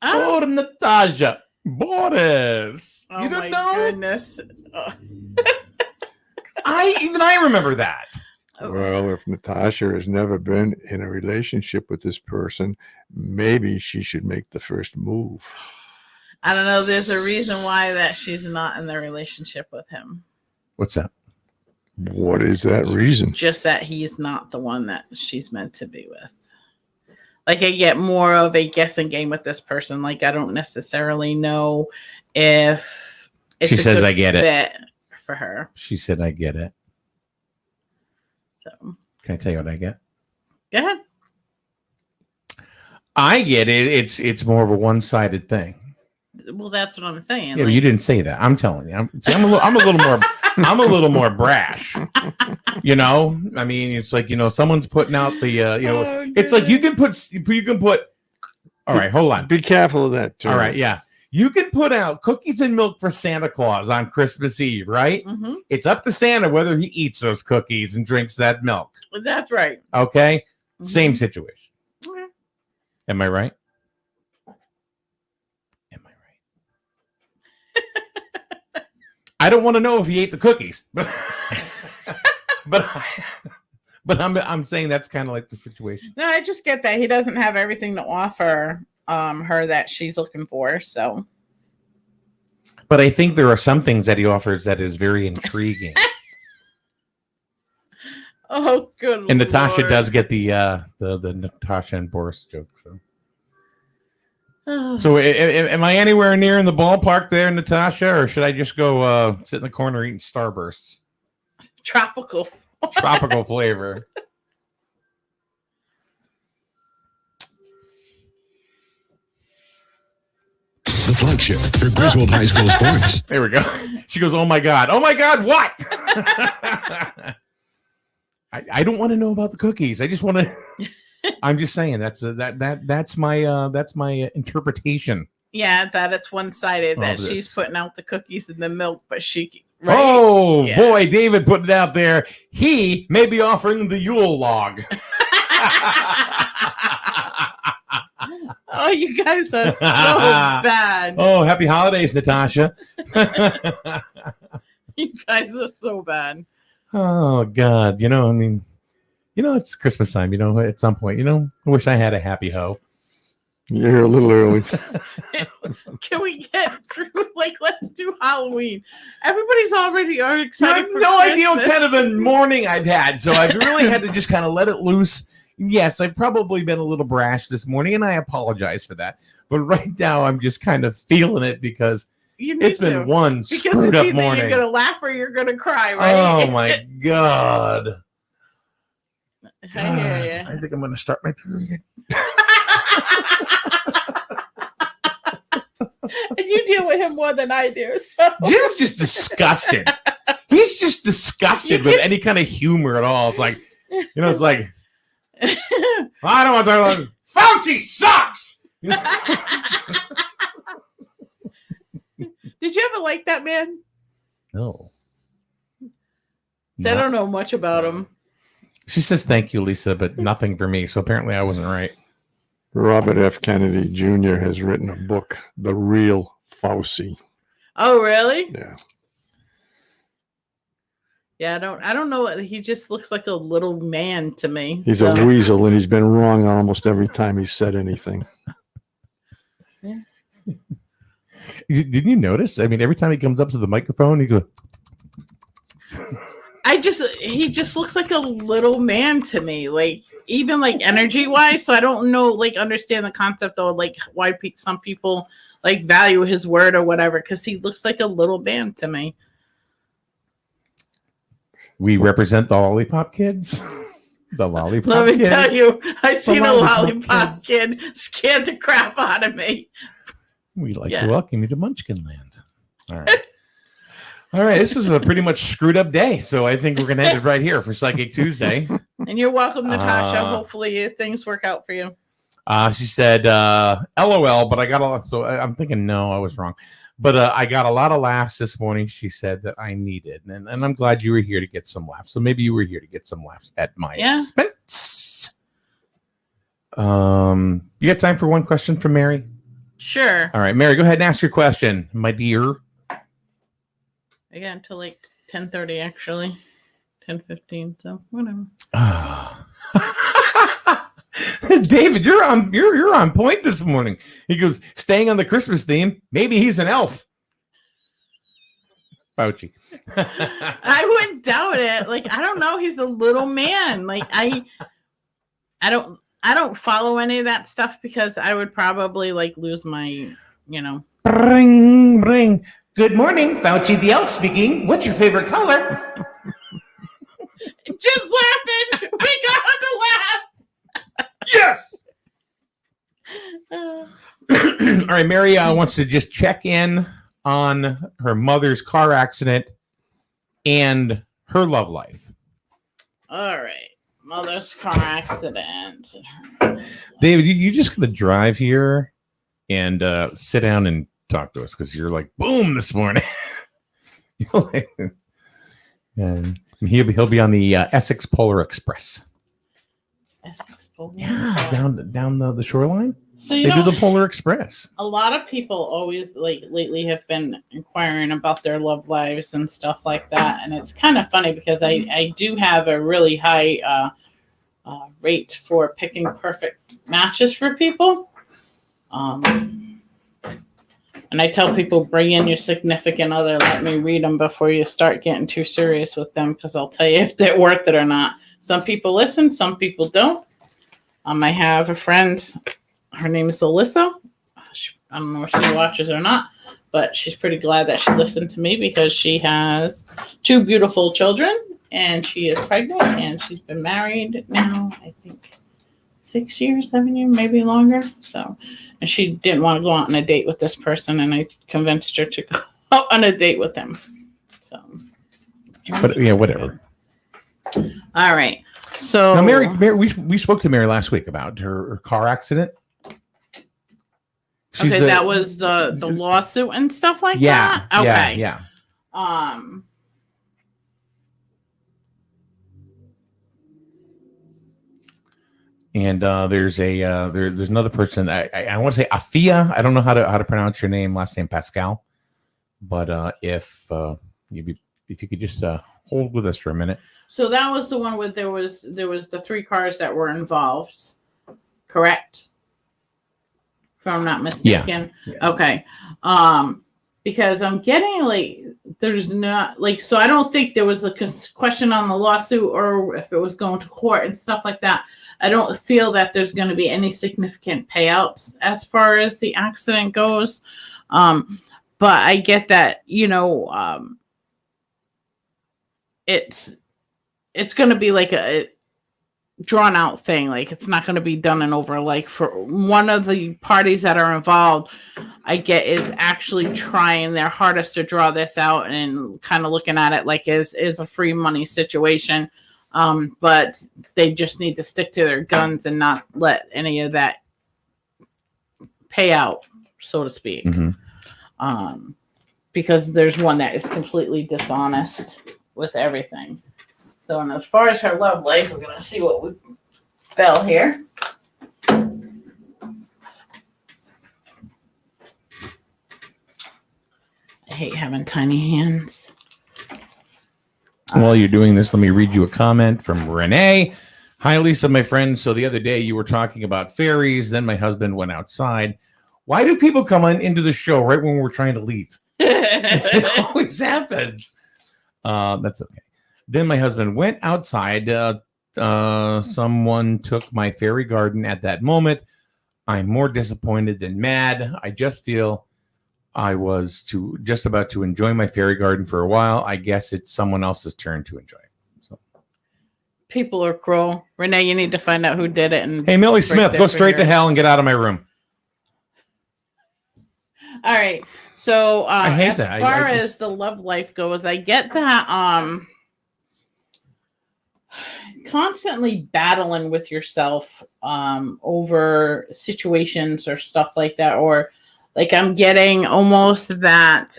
Speaker 7: Oh, Natasha. Boris.
Speaker 8: Oh,
Speaker 7: you don't
Speaker 8: my
Speaker 7: know?
Speaker 8: Goodness. Oh.
Speaker 7: I remember that.
Speaker 9: Well, if Natasha has never been in a relationship with this person, maybe she should make the first move.
Speaker 8: I don't know. There's a reason why that she's not in the relationship with him.
Speaker 7: What's that?
Speaker 9: What is that reason?
Speaker 8: Just that he's not the one that she's meant to be with. Like I get more of a guessing game with this person. Like I don't necessarily know if it's
Speaker 7: she says I get
Speaker 8: it for her.
Speaker 7: She said I get it.
Speaker 8: So
Speaker 7: can I tell you what I get?
Speaker 8: Go ahead.
Speaker 7: I get it. It's more of a one-sided thing.
Speaker 8: Well, that's what I'm saying.
Speaker 7: Yeah, but you didn't say that. I'm telling you. I'm a little more brash. You know, I mean, it's like, someone's putting out the it's like you can put. All right, hold on.
Speaker 9: Be careful of that too.
Speaker 7: All right, yeah. You can put out cookies and milk for Santa Claus on Christmas Eve, right?
Speaker 8: Mm-hmm.
Speaker 7: It's up to Santa whether he eats those cookies and drinks that milk.
Speaker 8: That's right.
Speaker 7: Okay?
Speaker 8: Mm-hmm.
Speaker 7: Same situation.
Speaker 8: Okay.
Speaker 7: Am I right? I don't want to know if he ate the cookies, but I'm saying that's kind of like the situation.
Speaker 8: No, I just get that he doesn't have everything to offer her that she's looking for. So,
Speaker 7: but I think there are some things that he offers that is very intriguing.
Speaker 8: Oh, good.
Speaker 7: And Natasha
Speaker 8: Lord.
Speaker 7: does get the Natasha and Boris joke. So am I anywhere near in the ballpark there, Natasha, or should I just go sit in the corner eating Starbursts?
Speaker 8: Tropical
Speaker 7: Flavor.
Speaker 11: The flagship for Griswold High School sports.
Speaker 7: There we go. She goes, "Oh my God, what?" I don't want to know about the cookies. I just want to. I'm just saying that's my interpretation.
Speaker 8: Yeah, that it's one-sided.
Speaker 7: Oh,
Speaker 8: That
Speaker 7: this.
Speaker 8: she's putting out the cookies and the milk, but she. Right?
Speaker 7: Oh
Speaker 8: Yeah.
Speaker 7: boy, David put it out there. He may be offering the Yule log.
Speaker 8: Oh, you guys are so bad.
Speaker 7: Oh, happy holidays, Natasha.
Speaker 8: You guys are so bad.
Speaker 7: Oh God, it's Christmas time. At some point, I wish I had a happy hoe.
Speaker 9: You're a little early.
Speaker 8: Can we get through? Let's do Halloween. Everybody's already
Speaker 7: You
Speaker 8: excited.
Speaker 7: have
Speaker 8: for
Speaker 7: no
Speaker 8: Christmas.
Speaker 7: idea what kind of a morning I've had, so I've really had to just kind of let it loose. Yes, I've probably been a little brash this morning, and I apologize for that. But right now, I'm just kind of feeling it because
Speaker 8: You need
Speaker 7: it's been one
Speaker 8: because
Speaker 7: screwed
Speaker 8: it's
Speaker 7: up
Speaker 8: either
Speaker 7: morning.
Speaker 8: you're gonna laugh or you're gonna cry, right?
Speaker 7: Oh my God!
Speaker 8: I hear
Speaker 7: I think I'm going to start my period.
Speaker 8: And you deal with him more than I do. So
Speaker 7: Jim's just disgusted. He's just disgusted with any kind of humor at all. It's like, it's like, I don't want to talk about Fauci sucks.
Speaker 8: Did you ever like that man?
Speaker 7: No.
Speaker 8: I don't know much about him.
Speaker 7: She says thank you, Lisa, but nothing for me. So apparently I wasn't right.
Speaker 9: Robert F. Kennedy Jr. has written a book, The Real Fauci.
Speaker 8: Oh, really?
Speaker 9: Yeah.
Speaker 8: Yeah, I don't know. He just looks like a little man to me.
Speaker 9: He's a weasel, and he's been wrong almost every time he said anything.
Speaker 8: Yeah.
Speaker 7: Didn't you notice? I mean, every time he comes up to the microphone, he goes.
Speaker 8: He just looks like a little man to me, even energy wise. So I don't know, understand the concept of why some people value his word or whatever, because he looks like a little man to me.
Speaker 7: We represent the lollipop kids. The lollipop
Speaker 8: Let me
Speaker 7: kids.
Speaker 8: tell you, I seen a
Speaker 7: lollipop
Speaker 8: lollipop kid scared the crap out of me.
Speaker 7: We'd like to welcome you to Munchkin Land. All right. All right. This is a pretty much screwed up day. So I think we're going to end it right here for Psychic Tuesday.
Speaker 8: And you're welcome, Natasha. Hopefully things work out for you.
Speaker 7: She said, LOL, but I got a lot. So I'm thinking, no, I was wrong. But I got a lot of laughs this morning. She said that I needed. And I'm glad you were here to get some laughs. So maybe you were here to get some laughs at my expense. You got time for one question from Mary?
Speaker 8: Sure.
Speaker 7: All right, Mary, go ahead and ask your question, my dear.
Speaker 8: I got until 10:30 actually. 10:15, so whatever.
Speaker 7: David, you're on point this morning. He goes, staying on the Christmas theme. Maybe he's an elf. Fauci.
Speaker 8: I wouldn't doubt it. I don't know. He's a little man. I don't follow any of that stuff because I would probably lose my,
Speaker 7: Bring. Good morning, Fauci the elf speaking. What's your favorite color?
Speaker 8: Just laughing. We got to laugh.
Speaker 7: Yes. All right, Mary wants to just check in on her mother's car accident and her love life.
Speaker 8: All right. Mother's car accident.
Speaker 7: David, you just gonna drive here and sit down and talk to us because you're like boom this morning. You're like, and he'll be on the Essex Polar Express.
Speaker 8: Essex Polar
Speaker 7: Yeah, down the shoreline.
Speaker 8: So
Speaker 7: they do the Polar Express.
Speaker 8: A lot of people always lately have been inquiring about their love lives and stuff like that, and it's kind of funny because I do have a really high rate for picking perfect matches for people. And I tell people, bring in your significant other. Let me read them before you start getting too serious with them, because I'll tell you if they're worth it or not. Some people listen, some people don't. I have a friend. Her name is Alyssa. I don't know if she watches or not, but she's pretty glad that she listened to me because she has 2 beautiful children and she is pregnant and she's been married now, I think 6 years, 7 years, maybe longer. So, and she didn't want to go out on a date with this person, and I convinced her to go out on a date with him. So,
Speaker 7: but yeah, whatever.
Speaker 8: All right. So
Speaker 7: now, Mary, we spoke to Mary last week about her car accident.
Speaker 8: Okay, that was the lawsuit and stuff like that? Okay.
Speaker 7: Yeah. And there's another person. I want to say Afia. I don't know how to pronounce your name. Last name Pascal. But if you could just hold with us for a minute.
Speaker 8: So that was the one where there was the 3 cars that were involved, correct? If I'm not mistaken. Yeah. Okay. Because I'm getting there's not so I don't think there was a question on the lawsuit or if it was going to court and stuff like that. I don't feel that there's going to be any significant payouts as far as the accident goes. But I get that, it's going to be like a drawn out thing. It's not going to be done and over. For one of the parties that are involved, I get is actually trying their hardest to draw this out and kind of looking at it is a free money situation. But they just need to stick to their guns and not let any of that pay out, so to speak. Mm-hmm. Because there's one that is completely dishonest with everything. So, and as far as her love life, we're going to see what we fell here. I hate having tiny hands.
Speaker 7: While you're doing this, let me read you a comment from Renee. Hi, Lisa, my friend. So the other day you were talking about fairies. Then my husband went outside. Why do people come into the show right when we're trying to leave? It always happens. That's okay. Then my husband went outside. Someone took my fairy garden at that moment. I'm more disappointed than mad. I just feel I was just about to enjoy my fairy garden for a while. I guess it's someone else's turn to enjoy. So,
Speaker 8: people are cruel. Renee, you need to find out who did it. And
Speaker 7: hey, Millie Smith, go straight to hell and get out of my room.
Speaker 8: All right. So
Speaker 7: I hate
Speaker 8: as
Speaker 7: that.
Speaker 8: far as the love life goes, I get that constantly battling with yourself over situations or stuff like that, or I'm getting almost that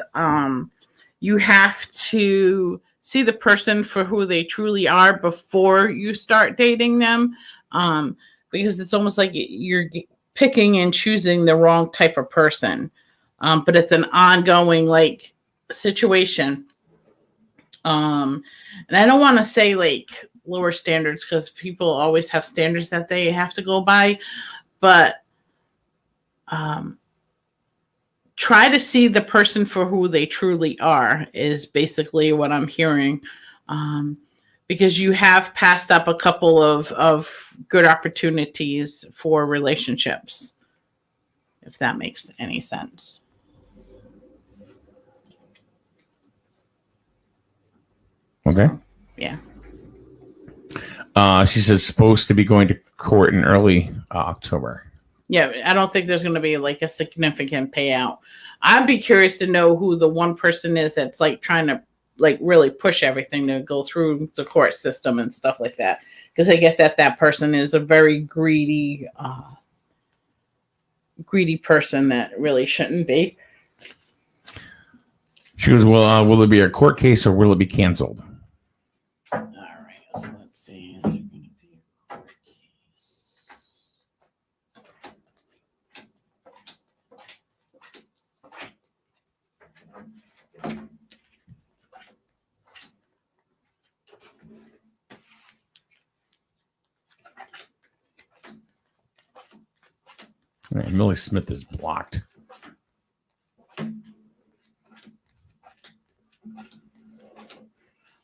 Speaker 8: you have to see the person for who they truly are before you start dating them, because it's almost like you're picking and choosing the wrong type of person. But it's an ongoing situation. And I don't want to say lower standards, because people always have standards that they have to go by, but try to see the person for who they truly are is basically what I'm hearing. Because you have passed up a couple of good opportunities for relationships, if that makes any sense.
Speaker 7: Okay.
Speaker 8: Yeah.
Speaker 7: She says supposed to be going to court in early October.
Speaker 8: Yeah, I don't think there's going to be like a significant payout. I'd be curious to know who the one person is that's like trying to like really push everything to go through the court system and stuff like that. Because I get that person is a very greedy person that really shouldn't be.
Speaker 7: She goes, well, will it be a court case or will it be canceled?
Speaker 8: All right, so let's see. Is there going to be a court case?
Speaker 7: All right, Millie Smith is blocked.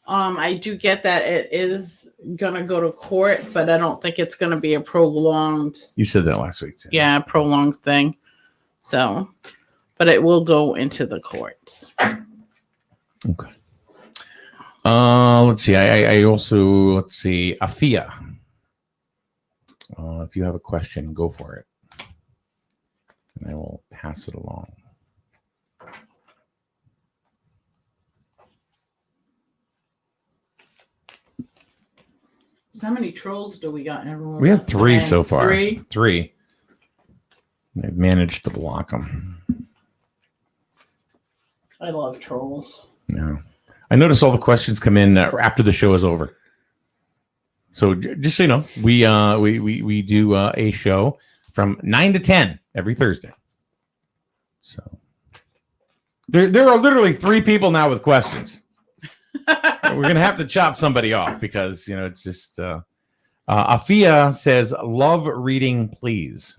Speaker 8: I do get that it is gonna go to court, but I don't think it's gonna be a prolonged.
Speaker 7: You said that last week too.
Speaker 8: Yeah, prolonged thing. So, but it will go into the courts.
Speaker 7: Okay. Let's see. I also Afia. If you have a question, go for it, and I will pass it along.
Speaker 8: So how many trolls do we got in?
Speaker 7: We had 3 so far.
Speaker 8: 3.
Speaker 7: 3. They've managed to block them.
Speaker 8: I love trolls.
Speaker 7: Yeah. I notice all the questions come in after the show is over. So just so you know, we do a show from 9 to 10 every Thursday. So there are literally 3 people now with questions. We're gonna have to chop somebody off because it's just Afia says, "Love reading, please."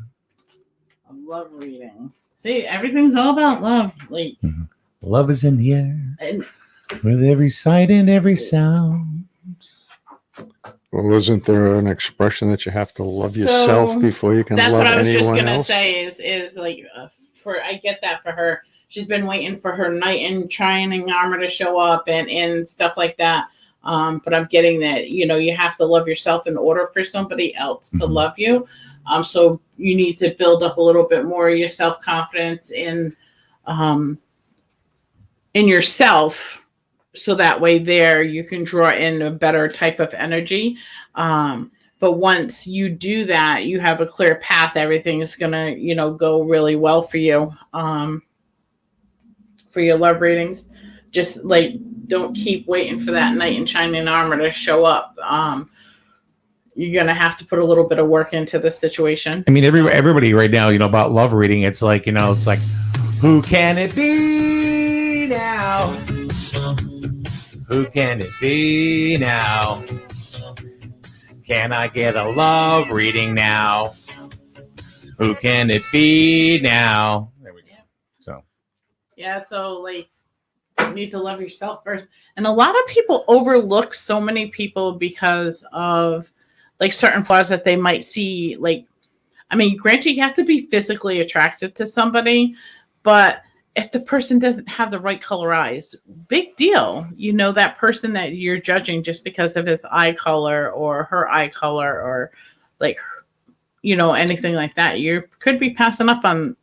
Speaker 8: I love reading. See, everything's all about love. Like
Speaker 7: love is in the air
Speaker 8: and,
Speaker 7: with every sight and every sound.
Speaker 9: Well, isn't there an expression that you have to love yourself before you can love anyone else?
Speaker 8: That's what I was just gonna say. Is like I get that for her. She's been waiting for her knight in shining armor to show up and stuff like that. But I'm getting that, you have to love yourself in order for somebody else to love you. So you need to build up a little bit more of your self-confidence in yourself. So that way there you can draw in a better type of energy. But once you do that, you have a clear path. Everything is going to, go really well for you. For your love readings, just like don't keep waiting for that knight in shining armor to show up. You're gonna have to put a little bit of work into this situation.
Speaker 7: I mean, everybody right now, about love reading, it's like, who can it be now? Who can it be now? Can I get a love reading now? Who can it be now? There we go. So.
Speaker 8: Yeah, so like you need to love yourself first. And a lot of people overlook so many people because of like certain flaws that they might see. Like, I mean, granted, you have to be physically attracted to somebody, but if the person doesn't have the right color eyes, big deal. That person that you're judging just because of his eye color or her eye color or like, anything like that. You could be passing up on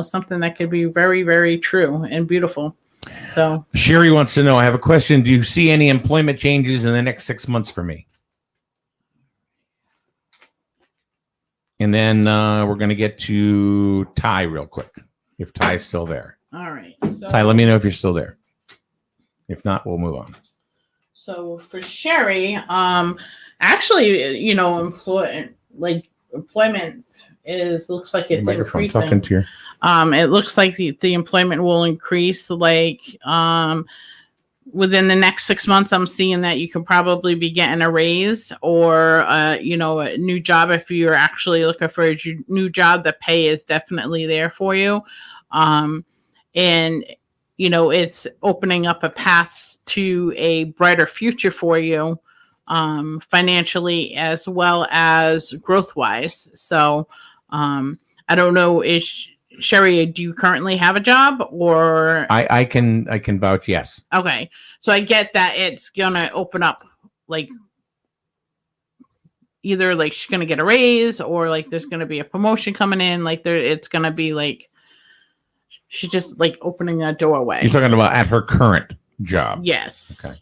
Speaker 8: something that could be very, very true and beautiful. So
Speaker 7: Sherry wants to know, I have a question. Do you see any employment changes in the next 6 months for me? And then we're going to get to Ty real quick, if Ty's still there.
Speaker 8: All right. So,
Speaker 7: Ty, let me know if you're still there. If not, we'll move on.
Speaker 8: So for Sherry, actually, employment looks like it's increasing.
Speaker 7: Talking to your...
Speaker 8: It looks like the employment will increase. Like within the next 6 months, I'm seeing that you could probably be getting a raise or a new job. If you're actually looking for a new job, the pay is definitely there for you. And it's opening up a path to a brighter future for you, financially as well as growth wise. So I don't know, Sherry, do you currently have a job or?
Speaker 7: I can vouch. Yes.
Speaker 8: Okay. So I get that it's going to open up like either like she's gonna get a raise or like there's gonna be a promotion coming in. Like it's gonna be like she's just like opening a doorway.
Speaker 7: You're talking about at her current job.
Speaker 8: Yes.
Speaker 7: Okay.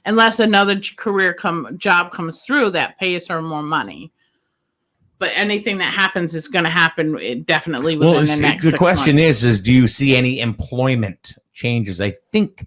Speaker 8: Unless another job comes through that pays her more money. But anything that happens is going to happen definitely within the next 6 months.
Speaker 7: The question is do you see any employment changes? I think.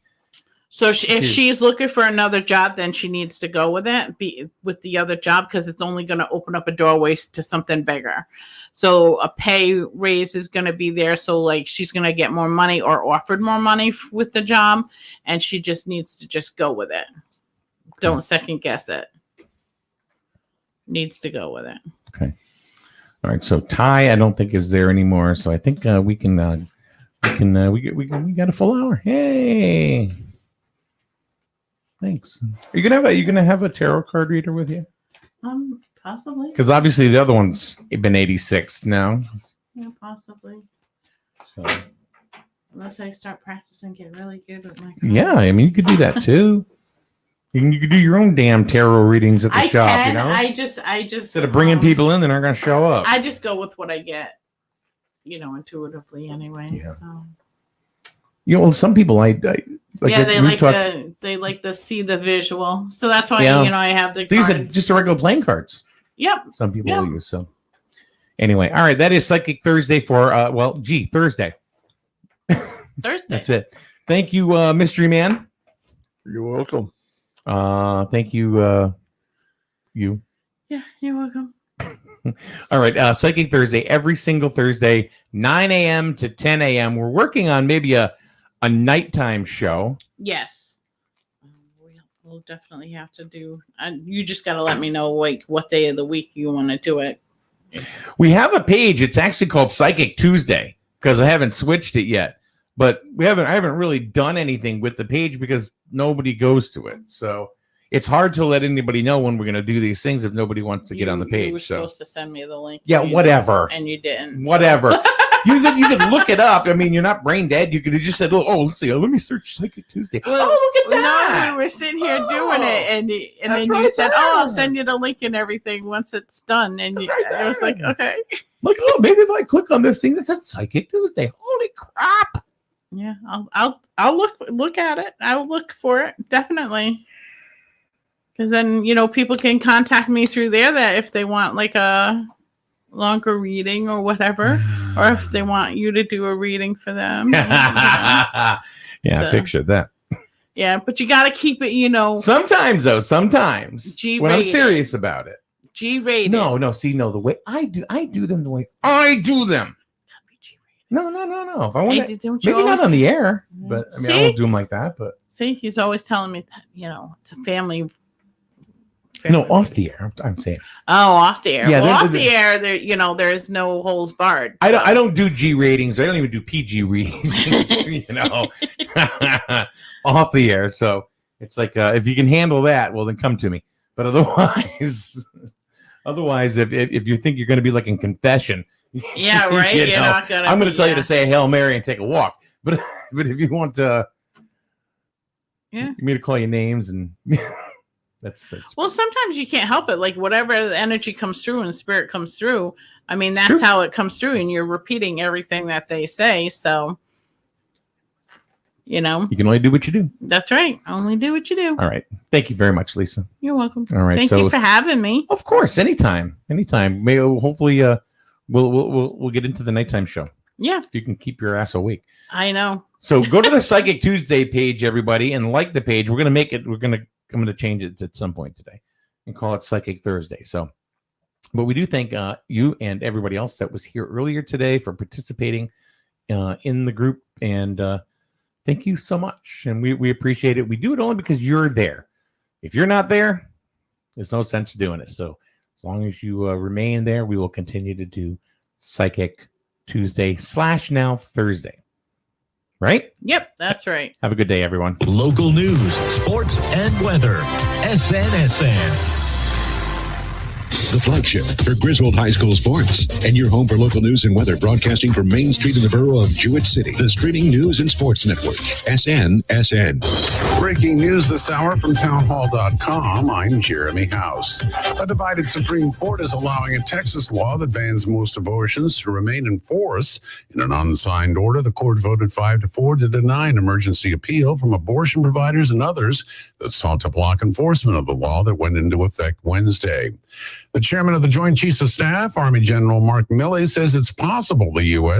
Speaker 8: So if she's looking for another job, then she needs to go with it, with the other job, because it's only going to open up a doorway to something bigger. So a pay raise is going to be there. So like she's going to get more money or offered more money with the job, and she just needs to just go with it. Okay. Don't second guess it. Needs to go with it.
Speaker 7: Okay. All right. So Ty, I don't think is there anymore. So I think we got a full hour. Hey. Thanks. Are you gonna have a tarot card reader with you?
Speaker 8: Possibly.
Speaker 7: Because obviously the other one's been 86 now.
Speaker 8: Yeah, possibly.
Speaker 7: So.
Speaker 8: Unless I start practicing, get really good with my cards.
Speaker 7: Yeah, I mean you could do that too. You could do your own damn tarot readings at the shop.
Speaker 8: Can.
Speaker 7: You know.
Speaker 8: I just
Speaker 7: instead of bringing people in, they're not gonna show up.
Speaker 8: I just go with what I get, intuitively anyway.
Speaker 7: Yeah.
Speaker 8: So.
Speaker 7: Well, some people
Speaker 8: they like to see the visual, so that's why I have the.
Speaker 7: These are just regular playing cards.
Speaker 8: Yep.
Speaker 7: Some people will use so. Anyway, all right, that is Psychic Thursday for Thursday.
Speaker 8: Thursday.
Speaker 7: That's it. Thank you, Mystery Man.
Speaker 9: You're welcome.
Speaker 7: Thank you, you.
Speaker 8: Yeah, you're welcome.
Speaker 7: All right, Psychic Thursday every single Thursday, 9 a.m. to 10 a.m. We're working on maybe a nighttime show.
Speaker 8: Yes. We'll definitely have to do. You just got to let me know like what day of the week you want to do it.
Speaker 7: We have a page. It's actually called Psychic Tuesday because I haven't switched it yet. But I haven't really done anything with the page because nobody goes to it. So it's hard to let anybody know when we're going to do these things if nobody wants to get on the page.
Speaker 8: You were supposed to send me the link.
Speaker 7: Yeah, whatever.
Speaker 8: And you didn't.
Speaker 7: Whatever. So. You could look it up. I mean, you're not brain dead. You could have just said, "Oh, let's see. Let me search Psychic Tuesday."
Speaker 8: Well,
Speaker 7: look at that.
Speaker 8: No, we were sitting here doing it, and then you said, "Oh, I'll send you the link and everything once it's done." And I was like, "Okay."
Speaker 7: Like, oh, maybe if I click on this thing that says Psychic Tuesday. Holy crap!
Speaker 8: Yeah, I'll look at it. I'll look for it definitely. Because then people can contact me through there that if they want like a longer reading or whatever, or if they want you to do a reading for them.
Speaker 7: Yeah, so, picture that.
Speaker 8: Yeah, but you got to keep it,
Speaker 7: Sometimes though, G-rated. When I'm serious about it.
Speaker 8: G-rated.
Speaker 7: No. The way I do them the way I do them. No. If I want to, maybe not on the air, but I mean, I won't do them like that. But
Speaker 8: see, he's always telling me that it's a family.
Speaker 7: No, off the air. I'm saying.
Speaker 8: Oh, off the air.
Speaker 7: Yeah,
Speaker 8: well, off the air, there's no holes barred.
Speaker 7: So. I don't do G ratings. I don't even do PG ratings. Off the air. So it's like if you can handle that, well, then come to me. But otherwise, if you think you're going to be like in confession.
Speaker 8: Yeah, right. You're not gonna.
Speaker 7: I'm going to tell you to say a Hail Mary and take a walk. But if you want to, you me to call you names and that's
Speaker 8: well, sometimes you can't help it. Like whatever the energy comes through and spirit comes through. I mean, that's how it comes through, and you're repeating everything that they say. So, you can
Speaker 7: only do what you do.
Speaker 8: That's right. Only do what you do.
Speaker 7: All right. Thank you very much, Lisa.
Speaker 8: You're welcome.
Speaker 7: All right.
Speaker 8: Thank you for having me.
Speaker 7: Of course, anytime. Maybe hopefully, we'll get into the nighttime show.
Speaker 8: Yeah.
Speaker 7: If you can keep your ass awake.
Speaker 8: I know.
Speaker 7: So go to the Psychic Tuesday page, everybody, and like the page. I'm going to change it at some point today and call it Psychic Thursday. So, but we do thank you and everybody else that was here earlier today for participating in the group. And thank you so much. And we appreciate it. We do it only because you're there. If you're not there, there's no sense doing it. So as long as you remain there, we will continue to do Psychic Tuesday / now Thursday. Right?
Speaker 8: Yep, that's right.
Speaker 7: Have a good day, everyone.
Speaker 3: Local news, sports, and weather. SNSN.
Speaker 11: The Flagship for Griswold High School Sports. And your home for local news and weather, broadcasting from Main Street in the borough of Jewett City. The streaming news and sports network, SNSN.
Speaker 12: Breaking news this hour from townhall.com. I'm Jeremy House. A divided Supreme Court is allowing a Texas law that bans most abortions to remain in force. In an unsigned order, the court voted 5-4 to deny an emergency appeal from abortion providers and others that sought to block enforcement of the law that went into effect Wednesday. The chairman of the Joint Chiefs of Staff, Army General Mark Milley, says it's possible the U.S.